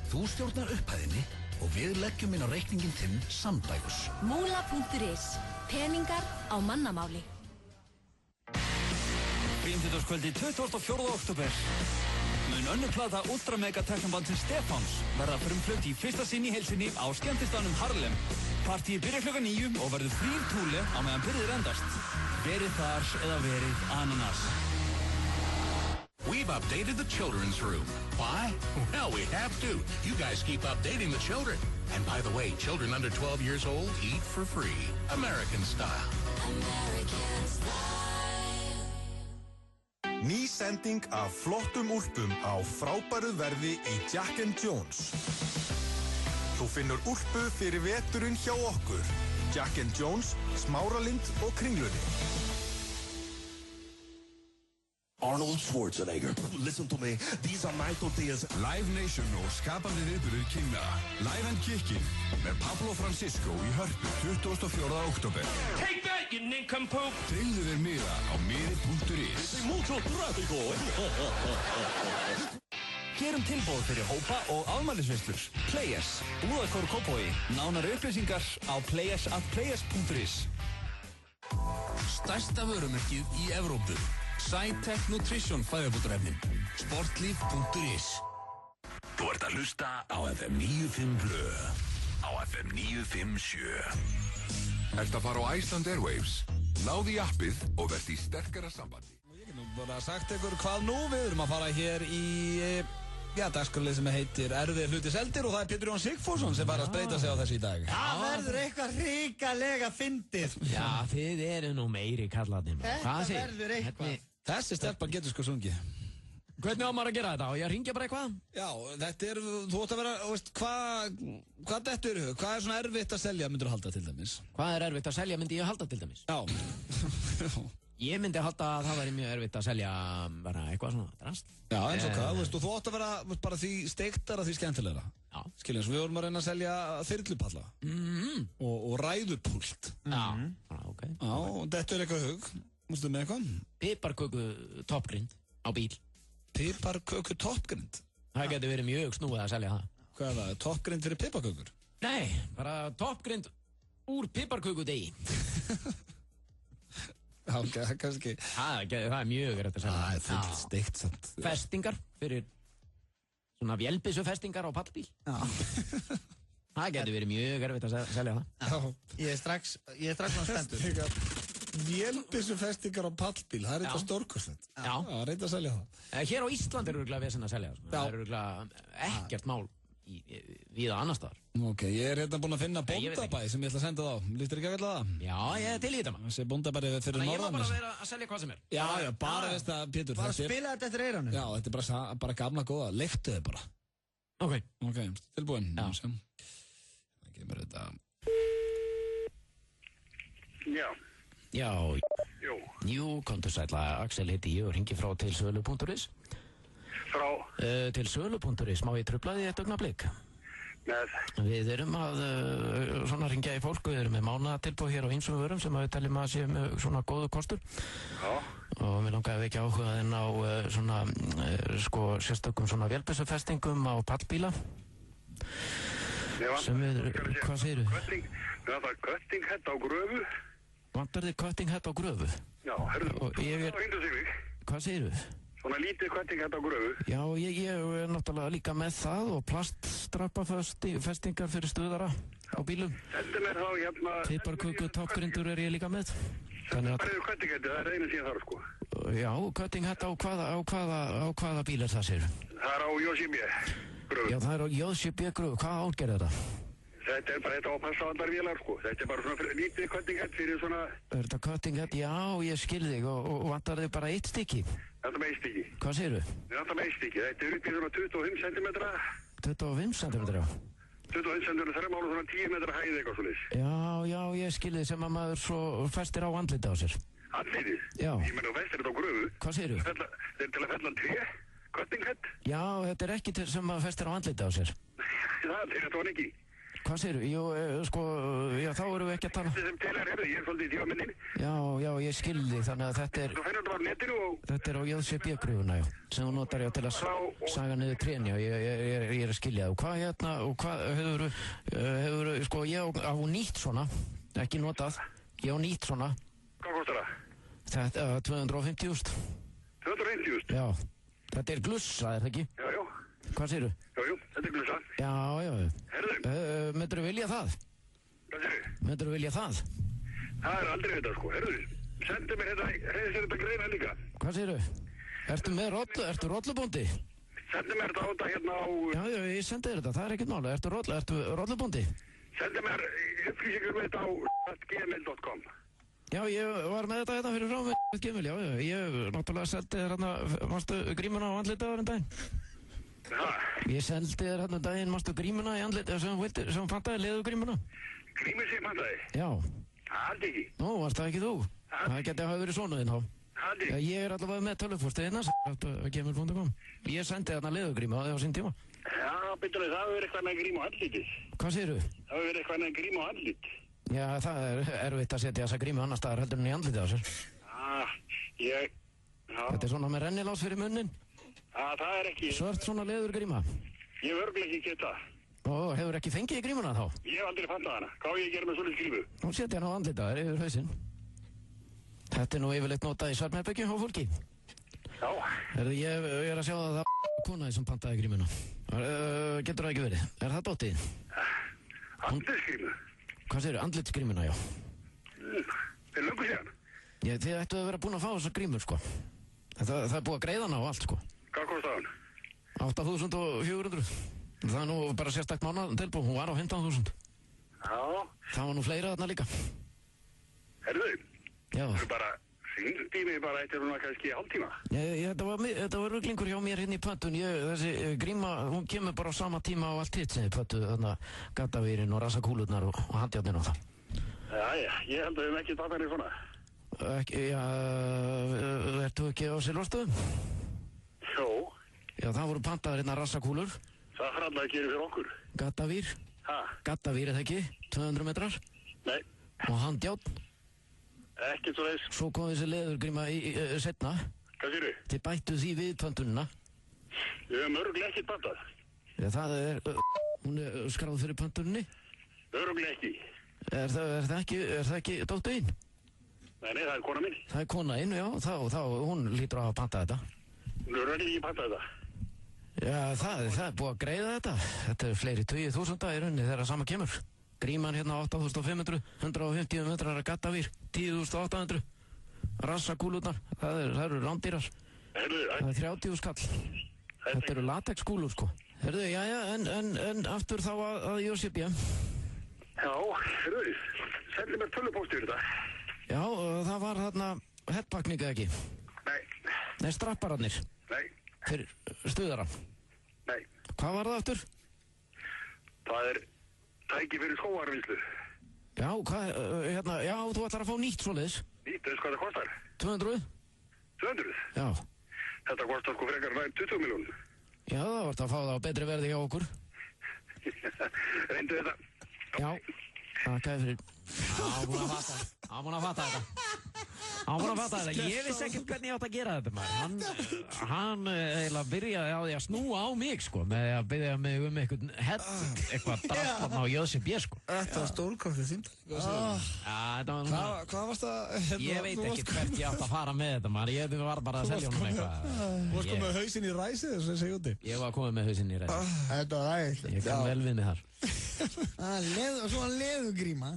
Þú stjórnar upphæðinni og við leggjum inn á reikningin þinn samdægurs. Múla.is. Peningar á mannamáli. Fimmtudagskvöldi 24. október mun önnur plata ultramega teknobandsins Stefáns verða frumflutt í fyrsta sinn í heilsinni á skemmtistaðnum Harlem. Partíið byrjar klukkan 9 og verður frír túle á meðan byrðir endast. Verið þar eða verið ananas. We've updated the children's room. Why? Well, we have to. You guys keep updating the children. And by the way, children under 12 years old eat for free. American style. American style. Ný sending af flottum úlpum á frábæru verði í Jack & Jones. Þú finnur úlpu fyrir veturinn hjá okkur. Jack & Jones, Smáralind og Kringlunni. Arnold Schwarzenegger. Listen to me. These are my tortillas. Live Nation og skapandi viðburður kynna Live and Kickin með Pablo Francisco í Hörpu 24. október. Take that, you nincompoop! Tryggðu þér miða á miði.is. Mucho tráfico. Gerum tilboð fyrir hópa og afmælisveislur. Players, Búðarkór Kópavogi. Nánari upplýsingar á players@players.is. Stærsta vörumerkið í Evrópu. SciTech Nutrition fæðubótarefnin. Sportlíf.is. Þú ert að hlusta á FM 95 Blö. Á FM 957. Ert að fara á Iceland Airwaves? Náðu í appið og verð í sterkara sambandi. Ég get nú bara sagt ykkur hvað nú. Við erum að fara hér í dagskrárlið sem heitir Erfiðir hlutir seldir og það Pétur Jón Sigfússon sem var að spreita sig á þessu í dag. Það verður eitthvað hrikalega fyndið. Já, þið eru nú meiri kallarnir. Þetta verður eitthvað. Þessi stelpa getur sko sungið. Hvernig á maður að gera þetta? Og ég ringja bara eitthvað? Já, þetta þú ætti að vera, veist, hvað dettur í hug? Hvað er svona erfitt að selja, myndir þú halda til dæmis? Hvað er erfitt að selja, myndi ég halda til dæmis? Já. Ég myndi halda að það væri mjög erfitt að selja bara eitthvað svona drast. Já, eins og hvað, þú ætti að vera bara því steiktara, því skemmtilegra. Já. Skiljum, svo við vorum að reyna að selja þyrlupalla. Og ræðupúlt. Já, ok. Já, og dettur eitthvað hug. Mústu með eitthvað? Piparköku toppgrind á bíl. Piparköku toppgrind? Það getur verið mjög snúið að selja það. Hvað er það? Toppgrind fyrir piparkökur? Nei, bara toppgrind úr piparkökudegi. Já, kannski. Það er mjög erfitt að selja. Það er fullt steikt samt. Festingar fyrir svona vélbyssufestingar á pallbíl. Já. Það getur verið mjög erfitt að selja það. Já. Ég er strax svona spenntur. Vélbyssufestingar á pallbíl, það er eitthvað stórkostlegt. Já. Reynda að selja það. Hér á Íslandi eru örugglega vesen að selja það. Það eru örugglega ekkert mál víða annar staðar. Ok, ég er hérna búinn að finna bóndabæ sem ég ætla að senda þá. Lístur ekki að vilja það? Já, ég er til í þetta maður. Þessi bóndabæri fyrir norðan. Þannig ég má bara vera að selja hvað sem er. Já, bara veist það, Pétur. Bara spila þetta eftir eyranu. Já, þetta er bara gamla góða. Leiftu þið bara. Ok, tilbúin. Já. Það kemur þetta. Já. Jú, komdu sætla, Axel heiti ég og ringi frá til sölu.is. Til sölu.is, má ég trufla því eitt augnablik? Við erum að svona ringja í fólk, við erum með mánaðatilboð hér á ýmsum vörum sem við teljum að sé með svona góðu kostur. Já. Og mér langaði ekki áhugaðinn á svona sko sérstökum svona vélbyssufestingum á pallbíla. Sem við, hvað segirðu? Við vantar cutting head á gröfu. Vantar þið cutting head á gröfu? Já, herðu, það var hindu sig við. Hvað segirðu? Svona lítið cutting head á gröfu. Já, ég er náttúrulega líka með það og plaststrappafestingar fyrir stuðara á bílum. Þetta er þá hérna... Tipparköku, toppgrindur er ég líka með. Þetta er bara cutting head, það er einu síðan þar sko. Já, cutting head á hvaða bíl er það sér? Það er á JCB gröfu. Já, það er á JCB gröfu. Hvað átgerð er þetta? Þetta er bara þetta á að passa allar vélar sko. Þetta er bara svona lítið cutting head fyrir svona... Er þetta cutting head? Já, ég skil þig og vantar þig bara eitt stykki? Þetta með eitt stykki. Hvað segirðu? Þetta með eitt stykki. Þetta er upp í svona 25 cm. 25 cm, já. 25 cm þarf málu svona 10 metra hæð eitthvað svolítið. Já, ég skil þig sem að maður svo festir á andliti á sér. Andlitið? Já. Ég menn þú festir þetta á gröfu. Hvað segirðu? Þetta er til að fella tré, cutting head. Já, þetta er ekki sem maður festir á andliti á sér. Það er þetta var ekki. Hvað segirðu? Jú, sko, já, þá erum við ekki að tala... Þetta sem til ég er svolítið í tímaminni. Já, ég skil þig, þannig að þetta er... Þú finnur þetta bara á netinu og... Þetta er á JCB-gröfuna, já, sem þú notar já til að saga niður trén, já, ég er að skilja það. Og hvað hérna, hefur, sko, ég á nýtt svona, ekki notað, ég á nýtt svona. Hvað kostar það? Þetta, 250.000. 250.000? Já, þetta er glussa, er það ekki? Já. Hvað segirðu? Jú, þetta er glussa. Já. Herðu? Myndirðu vilja það? Hvað segirðu? Myndirðu vilja það? Það er aldrei þetta, sko. Herðu, sendu mér þetta greina líka. Hvað segirðu? Ertu rollubóndi? Sendu mér þetta hérna á... Já, ég sendi þér þetta, það er ekkert máli. Ertu rollubóndi? Sendu mér upplýsingar með þetta á gmail.com. Já, ég var með þetta hérna fyrir frá með gmail, já. Ég náttúrulega seldi þér hérna, mástu grímuna á andlitaður en daginn. Ég seldi þér hérna daginn, mástu grímuna í andlitaður sem fantaði leðugrímuna. Grímur sem fantaði? Já. Haldi ekki. Nú, varst það ekki þú? Það geti hafa verið svona þinn á. Haldi. Ég er allavega með tölvupóstið hérna, gmail.com. Ég sendi þarna leðugríma á sín tíma. Já, betur það hefur verið eitthvað með grím á andlitið. Hvað segirðu? Það hefur verið eitthvað með grím á andlit. Já, það er erfitt að setja þessa grímu annar staðar heldur en í andlitið á sér. Þetta er svona með rennilás fyrir munnin. Það er ekki... Svört svona leðurgríma. Ég hef örglega ekki geta. Og hefur ekki fengið grímuna þá? Ég hef aldrei fantað hana. Hvað á ég að gera með svolítið grímu? Nú setja hann á andlitaður yfir hausinn. Þetta er nú yfirleitt notað í svefnherbergi á fólki. Já. Ég er að sjá það konaði sem pantaði grímuna. Getur það ekki verið? Er það dóttið? Andlitsgrímu? Hvað segirðu? Andlitsgrímuna, já. Fyrir löngu síðan? Þið ættu að vera búin að fá þessar grímur, sko. Það er búið að greiða hana á allt, sko. Hvað kostar hann? 8.400. Það er nú bara sérstakt mánaðatilboð. Hún var á 15.000. Já. Það var nú fleira þarna líka. Herðu? Já. Það er bara... Tími bara eittir hún að kannski hálftíma. Þetta var ruglingur hjá mér hérna í pöntun. Þessi gríma, hún kemur bara á sama tíma á allt hitt sem þið pöntu, þarna gattavýrin og rassakúlurnar og handjárnin og það. Jæja, ég held að við hefum ekki tatt henni svona. Ertu ekki á Silvarstöðum? Jó. Já, það voru pantaðar hérna rassakúlur. Það er alltaf að gera fyrir okkur. Gattavýr. Gattavýr, er það ekki? 200 metrar. Nei. Og handjárn. Ekkert svo leiðis. Svo kom þessi leðurgríma setna. Hvað séru? Þið bættu því við pöntununa. Við höfum öruglega ekkert pantað. Það er, hún er skráð fyrir pöntununni? Öruglega ekki. Er það ekki dóttuðinn? Nei, það er kona mín. Það er kona inn, já, þá hún lítur á að panta þetta. Hún er öruglega ekki pantað þetta. Já, það er búið að greiða þetta. Þetta er fleiri 20.000 í rauninni þegar það sama kemur. Gríman hérna 8.500, 150 metrar að gattavýr, 10.800, rassakúlurnar, það eru rándýrar. Það er 30 skall. Það Þetta eru latexkúlur, sko. Herðu, jæja, en aftur þá að Jósef, já. Já, herðu, sendi mér tölvupósti yfir þetta. Já, það var þarna headpakning eða ekki? Nei, strappararnir? Nei. Fyrir stuðara? Nei. Hvað var það aftur? Það tæki fyrir skóarvinnslu. Já, já, þú ætlar að fá nýtt svoleiðis. Nýtt, veist hvað það kostar? 200? 200? Já. Þetta kostar sko frekar næm 20 miljónum. Já, það vart að fá það á betri verði hjá okkur. Reyndu þetta. Já, það er fyrir. Hann búinn að fatta þetta. Ég vissi ekkert hvernig ég átt að gera þetta, maður. Hann eiginlega byrjaði á því að snúa á mig, sko, með að byrja mig eitthvað drafn á Jósef, sko. Þetta var stórkostið símtal. Hvað varst það? Ég veit ekkert hvert ég átt að fara með þetta, maður. Ég var bara að selja honum eitthvað. Þú varst komið með hausinn í ræsið, þess að segja úti. Ég var komið með hausinn í ræsið. Þetta var æðislegt. Ég kann vel við mig þar. Og svo hann leðugríma.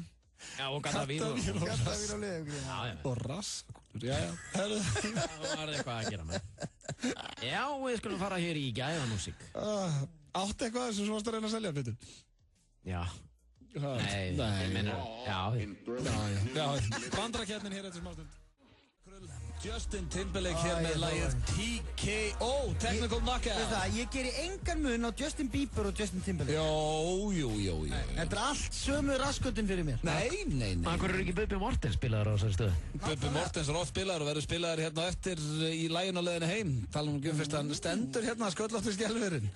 Já, og Gattavín og leðugríma. Og rassakonur, já. Það var eitthvað að gera með. Já, við skulum fara hér í gæðamúsík. Áttu eitthvað sem þú varst að reyna að selja, Pétur? Já. Nei, ég meina, já. Bandrakeppnin hér eftir smástund. Justin Timberlake hér með lagið TKO, Technical Knockout. Ég geri engan mun á Justin Bieber og Justin Timberlake. Jó. Þetta er allt sömu rasköttin fyrir mér. Nei. Akkur er ekki Bubbi Mortens spilaður á þessari stöðu? Bubbi Mortens er oft spilaður og verður spilaður hérna eftir í laginu á leiðinu heim. Talum um fyrst að hann stendur hérna að sköllóttu skjálfurinn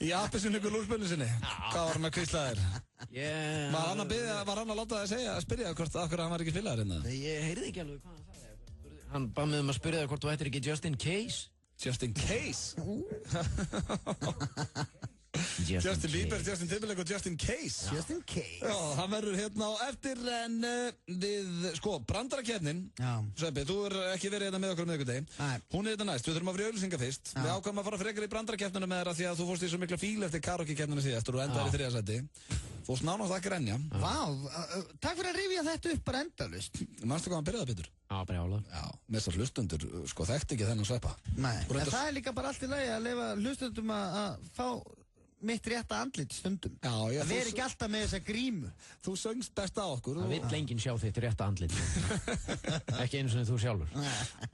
í appisinn ykkur lúrspunni sinni. Hvað var hann að kvísla þér? Var hann að láta það að spyrja hvort akkur hann var ekki spilaður hérna? Ég heyrði ekki alveg hvað hann sagði. Hann bað mig að spyrja það hvort þú ættir ekki Justin Case. Justin Case? Justin Bieber, Justin Timberlake og Justin Case. Justin Case. Já, hann verður hérna á eftir en við, brandarakeppnin. Sveppi, þú er ekki verið hérna með okkur miðvikudegi. Hún er hérna næst, við þurfum að fara í auglýsingar fyrst. Við ákvæmum að fara frekar í brandarakeppnina með þér að því að þú fórst í svo mikla fíl eftir karaoke-keppnina síðast og þú endaði í 3. sæti. Fórst nánast að grenja. Takk fyrir að rifja þetta upp bara endalaust. Manstu hvað hann byrjaði, Pétur? Já, brjálar. Já, með þessar hlustundur, þekkti ekki þennan Sveppa. Nei, en það er líka bara allt í lagi að leyfa hlustundum að fá mitt rétta andlit stundum. Það veri ekki alltaf með þessa grímu. Þú söngst best á okkur. Það vill enginn sjá þitt rétta andlit. Ekki eins og þú sjálfur.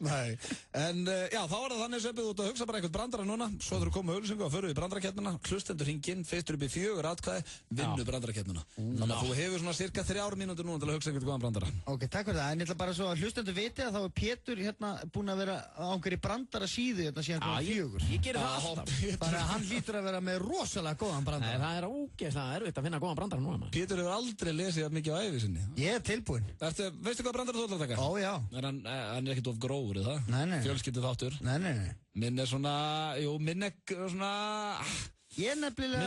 Nei. En já, þá er það þannig Sveppi, þú ert að hugsa bara eitthvað brandara núna, svo þurfum við komið auglýsingu og förum við brandarakeppnina, hlustendur hringinn, fyrstur upp í 4 atkvæði, vinnu brandarakeppnina. Þannig að þú hefur svona cirka 3 mínútur núna til að hugsa eitthvað góðan brandara. Ok, takk fyrir það. En ég ætla bara svo að hlustendur viti að þá er Pétur hérna búinn að vera á einhverju brandara síðu hérna síðan klukkan 4. Ég geri það alltaf. Þannig að hann hlýtur að vera með rosalega góðan brandara. Nei, það er ógeðslega erfitt að finna góðan brandara núna, maður. Pétur hefur aldrei lesið mikið á ævi sinni. Ég er tilbúinn. Veistu hvað brandara þú ætlar að taka? Ó, já. Hann er ekkert of grófur, er það? Nei. Fjölskyldu þáttur. Nei. Minn er svona, minn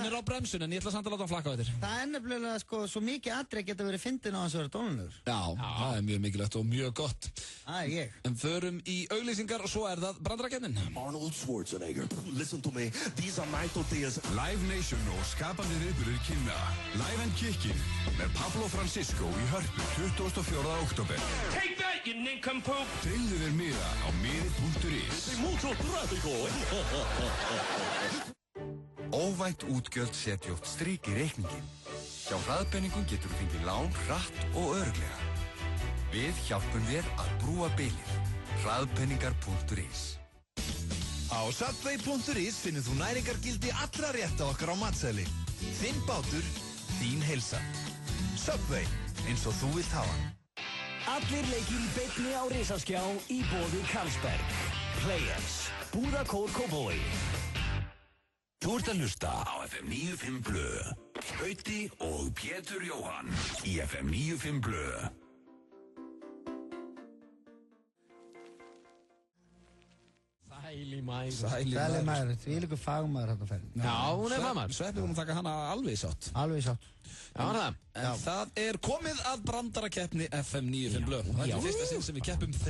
er á bremsun en ég ætla samt að láta hann flakka á þér. Það er nefnilega svo mikið atrið geta verið fyndin á hans að vera dónulegur. Já, það er mjög mikilvægt og mjög gott. Það er ég. En förum í auglýsingar og svo er það brandarakeppnin. Arnold Schwarzenegger, listen to me, these are my ideas. Live Nation og skapandi viðburður kynna Live and Kickin með Pablo Francisco í Hörpu 24. október. Take that, you nincompoop! Tryggðu þér miða á miði.is. Óvænt útgjöld setja oft strik í reikningin. Hjá Hraðpenningum getur þú fengið lán hratt og örugglega. Við hjálpum þér að brúa bilið. Hraðpenningar.is. Á Subway.is finnur þú næringargildi allra rétta okkar á matseðli. Þinn bátur, þín heilsa. Subway, eins og þú vilt hafa. Allir leikir í beinni á risaskjá í boði Carlsberg. Players, Búðakór Kópavogi. Þú ert að hlusta á FM 95 Blö. Gauti og Pétur Jóhann í FM 95 Blö. Sæli mæður. Sæli mæður, því líka fagmaður hérna færð. Já, hún er fagmaður. Sveppi búinn að taka hana alveg í sátt. Alveg í sátt. Já, það. En það er komið að brandarakeppni FM 95 Blö. Það er fyrsta sinn sem við keppum 3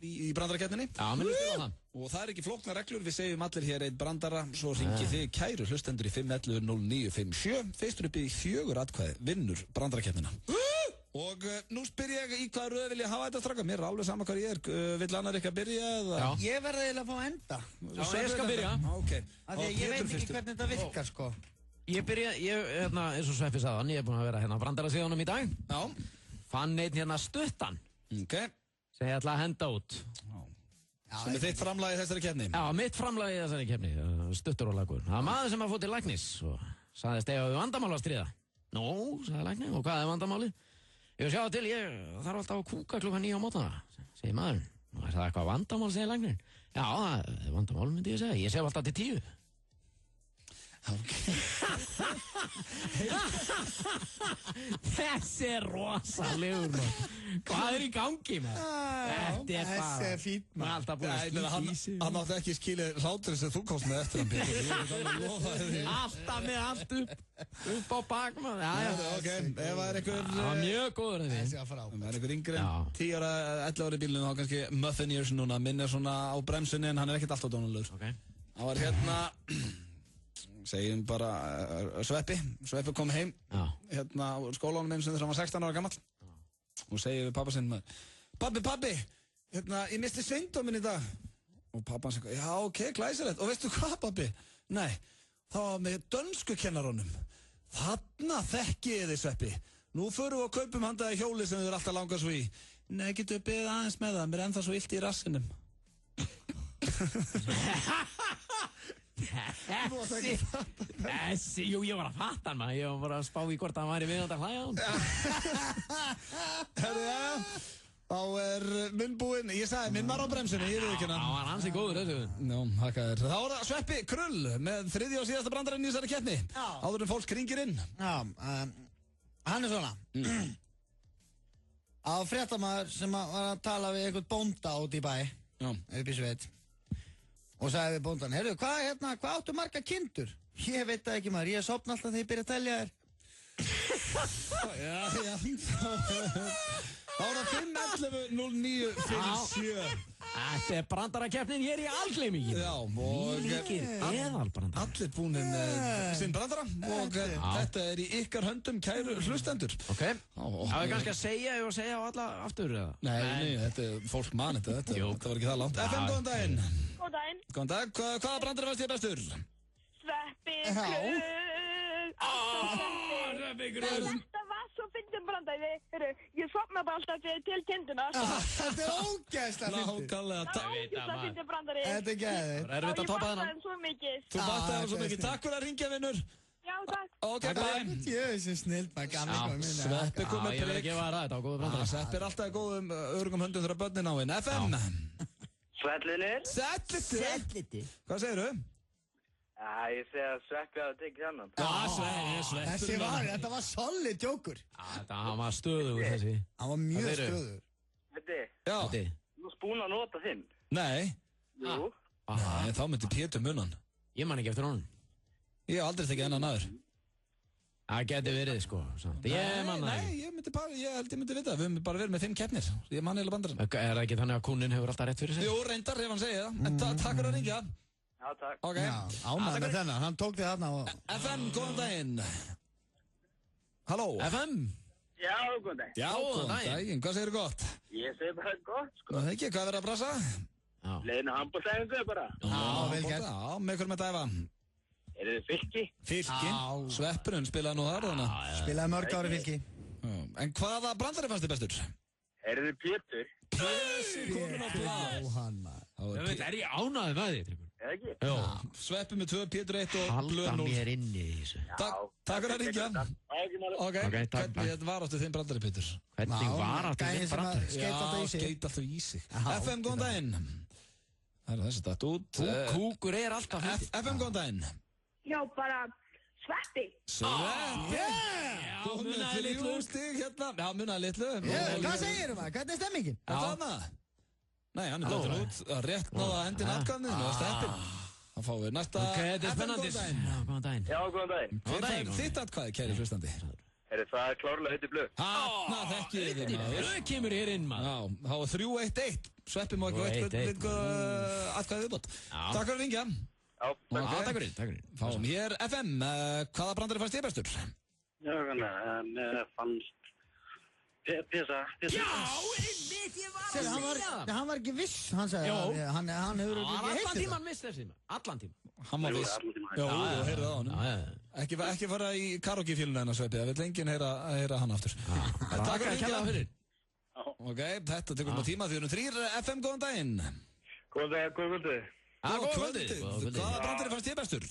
í brandarakeppninni. Já, mér líst það. Og það er ekki flóknar reglur, við segjum allir hér einn brandara, svo ringið þið kæru hlustendur í 511-0957, fyrstur upp í 4 atkvæði, vinnur brandarakeppnina. Og nú spyr ég í hvað röð vil ég hafa þetta straka. Mér alveg sama hvað ég Vill annar ekki að byrja eða? Já. Ég verði eiginlega að fá enda. Já, ég skal byrja. Ok. Af því að ég veit ekki hvernig þetta virkar, sko. Ég byrja, eins og Sveppi sagði hann, ég búinn að vera hérna á brandarasíðunum í dag. Já. Fann einn hérna stuttan. Ok. Sem ég ætla að henda út. Sem þitt framlag í þessari keppni? Já, mitt framlag í þessari keppni. Stuttur og lagur. Það maður sem að fór til læknis og sagðist eiga við vandamál að stríða. Nú, sagði lækni, og hvað vandamálið? Ég sjá til, ég þarf alltaf að kúka klukkan 9 á mótana, segir maður. Og það eitthvað vandamál, segir læknirinn. Já, það er vandamál, myndi ég segja. Ég sef alltaf til 10. Ok. Þessi er rosalegur, maður. Hvað er í gangi, maður? Þetta er bara... Þessi er fínt, maður. Alltaf búin að skýta í sig. Hann átti ekki skilið hláturinn sem þú komst með eftir hann, Pétur. Ég veit alveg lofa þér. Alltaf með allt upp á bak, maður. Já, ok. Ef það er einhver... Það var mjög góður en því. Þessi var frábært. Ef það er einhver yngri en 10 ára, 11 ára í bílunum, þá kannski Muffin Years núna. Minn er svona á bremsunni en hann er ekkert alltaf dónulegur. Ok. Það var hérna... Segjum bara Sveppi kom heim hérna á skólanum einu sem þegar hann var 16 ára gamall og segir við pappa sinn Pabbi, hérna, ég misti sveindóminn í dag og pappa hann segir, já ok, glæsilegt og veistu hvað pabbi? Nei, það var með dönsku kennarunum þarna þekki ég þig Sveppi nú förum við og kaupum handaði hjóli sem þið alltaf langar svo í nei, getur við beðið aðeins með það mér er ennþá svo illt í rassinum Þessi, jú, ég var að fatta hann maður, ég var bara að spá í hvort hann væri við að hlæja hann. Herðu, já, þá er minn búinn, ég sagði, minn var á bremsunni, ég veit ekki hann. Já, hann hansi góður, þessu. Já, þakka þér. Þá er það Sveppi Krull með þriðja og síðasta brandarinn í þessari keppni. Áður en fólk hringir inn. Já, hann er svona. Á fréttamaður sem var að tala við einhvern bónda út í bæ, upp í sveit. Og sagði við bóndan, heyrðu, hvað áttu marga kindur? Ég veit það ekki maður, ég sopna alltaf þegar ég byrja að telja þér. Já. Þá er það 5-11-09-57. Þetta er brandarakeppnin hér í algleymingi. Já, og allir búinir með sinn brandara og þetta er í ykkar höndum, kæru hlustendur. Ok, það er kannski að segja á alla aftur, eða? Nei, þetta er fólk mann, þetta var ekki það langt. FM, góðan daginn. Góðan daginn. Góðan dag, hvaða brandari varst þér bestur? Sveppi Krull. Sveppi Krull. Þetta var svo fyndin brandari, heyrðu, ég sopna bara alltaf til kinduna. Þetta er ógeðslega fyndin. Nákvæmlega, Það er ógeðslega fyndin brandari. Þetta er geðið. Það er erfitt að toppa þennan. Ég fattaði hann svo mikið. Þú fattaði hann svo mikið, takk fyrir að ringja vinnur. Já, takk. Ok, bye. Jössi snill, maður gamli komið minna. Sveppi kom með ég verði ekki að vara þetta á góðu brandari. Sveppi er alltaf góðum örugum höndum þegar börnin á inn. FM. Svellinir. Svelliti. Hvað segirðu? Ég segi að Sveppi hafa tekið hennan. Sveppi. Þetta var solid jókur. Hann var stöðugur þessi. Hann var mjög stöðugur. Já. Þú erst búinn að nota þinn. Nei. Jú. Nei, þá myndi Pétur munnan. Ég man ekki eftir honum. Ég hef aldrei tekið hennan aður. Það geti verið, sko. Ég man það ekki. Nei, ég held ég myndi vita. Við höfum bara verið með 5 keppnir. Ég man eiginlega bandarinn. Er það ekki þannig að kúnin hefur alltaf rétt fyrir sig? Jú, reyndar ef hann segir það. En takk fyrir að ringja. Já, takk. Ok. Ánægð með þennan, hann tók þig þarna og... FM, góðan daginn. Halló. FM? Já, góðan daginn. Já, góðan daginn. Hvað segir þú gott? Ég segi bara gott, sko. Það ekki, hvað er verið að brasa? Leina handbóltæfingu bara. Já, vel gert. Já, með hver með dæfa? Er þið Fylki? Fylki. Sveppurinn spilaði nú þar þannig. Spilaði mörg ári Fylki. En hvaða brandari fannst þið bestur? Er þið Pétur? Pétur komin á blað. Er ég ánægð með því? Eða ekki? Jó. Sveppi með 2, Pétur 1 og Blöð 0. Halda mér inni í þessu. Takk fyrir að ringja. Ok, hvernig var áttu þinn brandari, Pétur? Hvernig var áttu þinn brandari? Skeit alltaf í sig. FM, góðan daginn. Það er þessi dætt út. Kúkur er alltaf fyrir. FM, góðan daginn. Já, bara Sveppi. Sveppi! Þú munnaði litlu stig hérna. Já, munnaði litlu. Hvað segir þú maður? Hvernig er stemmingin? Er það hana? Nei, hann er dættur út. Rétt náða hendin aðganninu og steppin. Það fáum við næsta... Ok, þetta er spennandi. Góðan daginn. Já, góðan daginn. Góðan daginn. Þitt atkvæði, kæri hlustandi. Það er klárlega Hutti Blöð. Hanna, þekkið þið maður. Blöð kemur hér inn, maður. Já, þá var 3-1-1. Sveppi má ekki veit atkvæði viðbót. Takk fyrir að ringja. Já, takk fyrir. Fáum hér FM. Hvaða brandari fannst þér bestur? Já, hann fannst Pissa. Já, einmitt, ég var að segja það. Hann var ekki viss, hann sagði að hann hefur ekki heitt Allan tíman viss þessi, allan tíman. Hann var viss. Já, heyrðu það á honum. Ekki fara í karaoke-fíluna hennar Sveppi, það vil enginn heyra hann aftur. Takk fyrir. Ok, þetta tekur maður tíma, því við erum 3 FM, góðan daginn. Góðan daginn, góðan kvöldi. Góðan kvöldi. Hvaða brandur fannst þér bestur?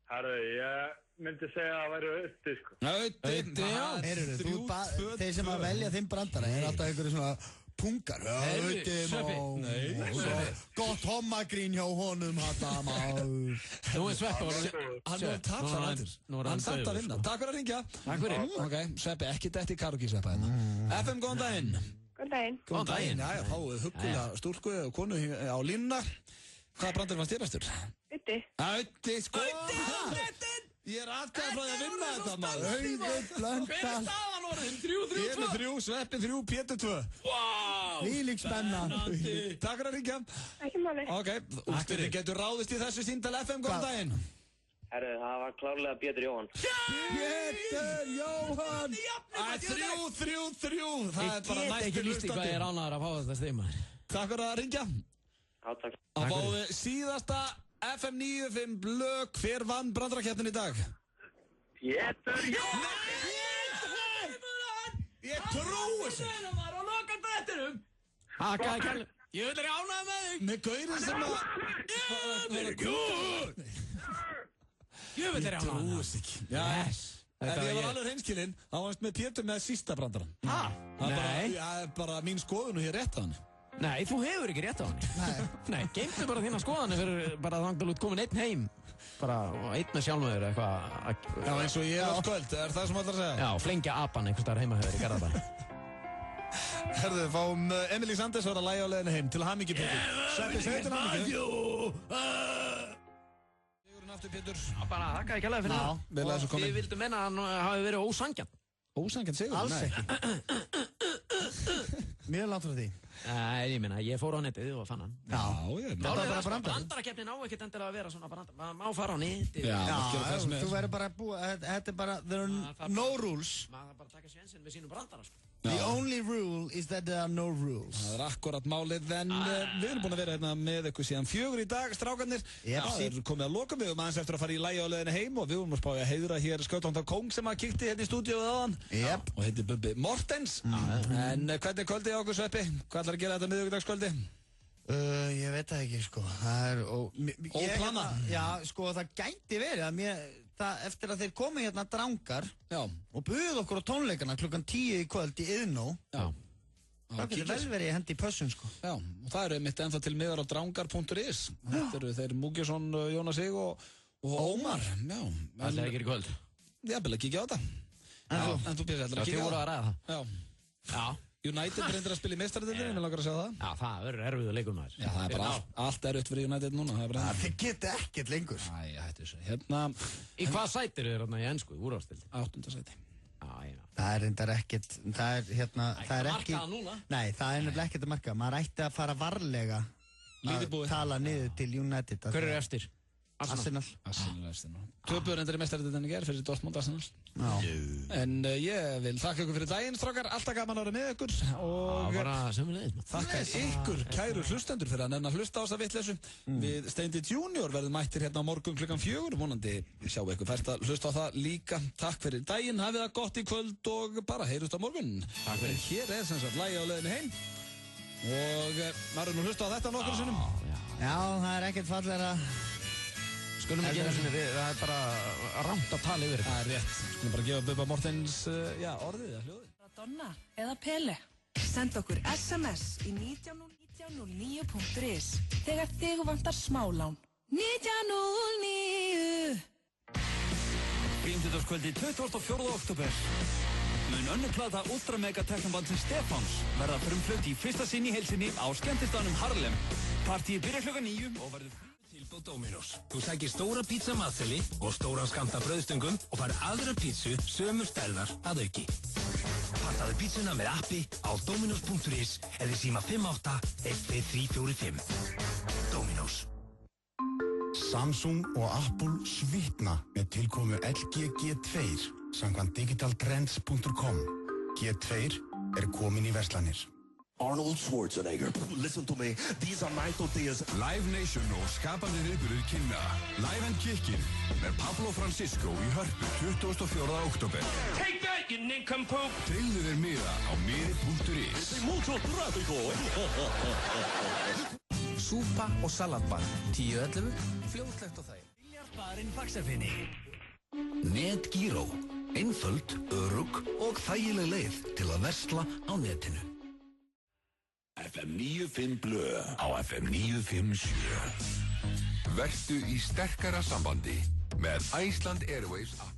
Herru, ég myndi segja að það væri Ötti, sko. Ötti, já. Þeir sem að velja þeim brandara alltaf einhverju svona pungar. Ötti, gott hommagrín hjá honum, Nú Sveppi hann er tapsarrættur. Hann samt að vinna. Takk fyrir að ringja. Takk fyrir. Ok, Sveppi, ekki dætt í karaoke Sveppa hérna. FM, góðan daginn. Góðan daginn. Góðan daginn, já, fáið huggulega stúlku og konu á línuna. Hvaða brandur fannst þér bestur? Ötti. Ötti, sko! Ég aðkvæða frá því að vinna þetta, maður. Auður, Blöndal. Hver staðan orðin? 3-3-2? Ég er með 3, Sveppi 3, Pétur 2. Vá! Þvílík spenna. Takk fyrir að ringja. Ekki máli. Ok, úrslitin getur ráðist í þessu símtal FM, góðan daginn. Herru, það var klárlega Pétur Jóhann. Pétur Jóhann! 3-3-3. Það er bara Ég get næstur ekki líst í hvað ég er ánægður að fá þetta stig, maður. Takk fyrir að ringja. Já, takk. Að fáum við síðasta FM 95 blöð. Hver vann brandarakeppnin í dag? Pétur Jóhann! Ég trúi þessu. Ég vil er ánægður með þig. Með gaurinn sem að... Ég vil er ánægður. Ég trúi þessu ekki. Yes. Ef ég var alveg hreinskilinn, þá varst með Pétur með sísta brandarann. Nei. Það er bara mín skoðun og ég rétt á hann. Nei, þú hefur ekki rétt á hann. Nei, geymdu bara þína skoðanir fyrir bara þangað út komin einn heim. Bara einn með sjálfmöður eitthvað. Já, eins og ég á kvöld, er það sem allar að segja? Já, flengja apan einhvers staðar heimahöður í Garðabæ. Herðu, fáum Emilí Sanders var að lægja á leiðinu heim til hamingju, Pétur. Sveppi, segðu til hamingju. Sigurinn aftur, Pétur. Bara þakka ekki alveg fyrir það. Og þið vildu menna að hann hafi verið ósangjarn. Ósangjarn sigur? Alls ekki. Mjög langt frá því. Nei, ég meina, ég fór á netið og fann hann. Já, þetta var bara brandar. Brandarakeppnin á ekkert endilega að vera svona brandar. Maður má fara á netið. Já, þú verður bara að búa, þetta er bara, there are no rules. Maður þarf bara að taka sjensin með sínum brandara, sko. The only rule is that there are no rules. Það er akkurat málið, en við erum búin að vera hérna með ykkur síðan 4 í dag, strákarnir. Það er komið að loka, við höfum aðeins eftir að fara í lægja á leiðinu heim og við vorum að spá að heiðra hér Skautónda Kóng sem að kíkti hérna í stúdíóið áðan og heiti Bubbi Mortens. En hvernig er kvöldið á okkur, Sveppi? Hvað ætlar að gera þetta miðvikudagskvöldi? Ég veit það ekki, sko. Það er óplanað. Já, sko, það gæti verið að eftir að þeir komu hérna drangar og buðuð okkur á tónleikana klukkan 10 í kvöld í Iðnó. Það getur vel verið hendi í pössun, sko. Já, og það eru einmitt ennþá til miðar á drangar.is. Þetta eru þeir Múkisson, Jónas Sig og Ómar. Já. Það er ekki í kvöld. Ég vil ekki á þetta. En þú byrjar að kíkja á það. Þið voru að ræða það. Já. United reyndir að spila í meistaradeildinni, mér langar að segja það. Já, það verður erfiður leikur maður. Já, það er bara allt erfitt fyrir United núna. Þið geta ekkert lengur. Æ, hættu þessu. Hérna... Í hvað sæti eru þér hérna í ennsku, í úrvalsdeildi? 8. sæti. Já. Það er reyndar ekkert, það er hérna, það er ekki... Markaða núna? Nei, það er nefnilega ekkert að marka. Maður ætti að fara varlega að tala niður til United. Hver eru eftir? Arsenal. Töpuður endur í meistaradeildinni gerð fyrir Dortmund Arsenal. En ég vil þakka ykkur fyrir daginn, strákar. Alltaf gaman að vera með ykkur. Og þakka ykkur, kæru hlustendur, fyrir að nefna hlusta á þessa vitleysu. Við Steindi Junior verðum mættir hérna á morgun klukkan 4. Vonandi sjá ykkur fært að hlusta á það líka. Takk fyrir daginn, hafið það gott í kvöld og bara heyrust á morgun. Takk fyrir. Hér er sem sagt lægja á leiðinu heim. Og maður er nú hlusta á þetta nokkur sinnum. Já, það er ekkert fallegra. Skulum ekki einu sinni, það er bara rangt að tala yfir þetta. Það er rétt. Skulum bara gefa Bubba Mortens orðið eða hljóðið. Madonna eða Pele. Send okkur SMS í 1909.is þegar þig vantar smálán. 1909. Fimmtudagskvöldi 24. október mun önnur plata ultramega teknobandsins Stefáns verða frumflutt í fyrsta sinn í heilsinni á skemmtistaðnum Harlem. Partíið byrjar klukkan 9 og verður tilboð Dominos. Þú sækir stóra pizza matseli og stóran skammt af brauðstungum og fær aðra pizzu sömu stærðar að auki. Pantaðu pizzuna með appi á dominos.is eða síma 58-12345. Dominos. Samsung og Apple svitna með tilkomu LG G2 samkvæmt digitaltrends.com. G2 komin í verslanir. Arnold Schwarzenegger, listen to me, these are my tortillas. Live Nation og skapandi viðburður kynna Live and Kickin með Pablo Francisco í Hörpu 24. október. Take that, you nincompoop! Tryggðu þér miða á miði.is. Mucho tráfico. Súpa og salatbar, 10-11, fljótlegt og þægilegt. Biljardbarinn Faxafinni. NetGiro, einföld, örugg og þægileg leið til að versla á netinu. FM 95 Blö á FM 957. Vertu í sterkara sambandi með Iceland Airways app.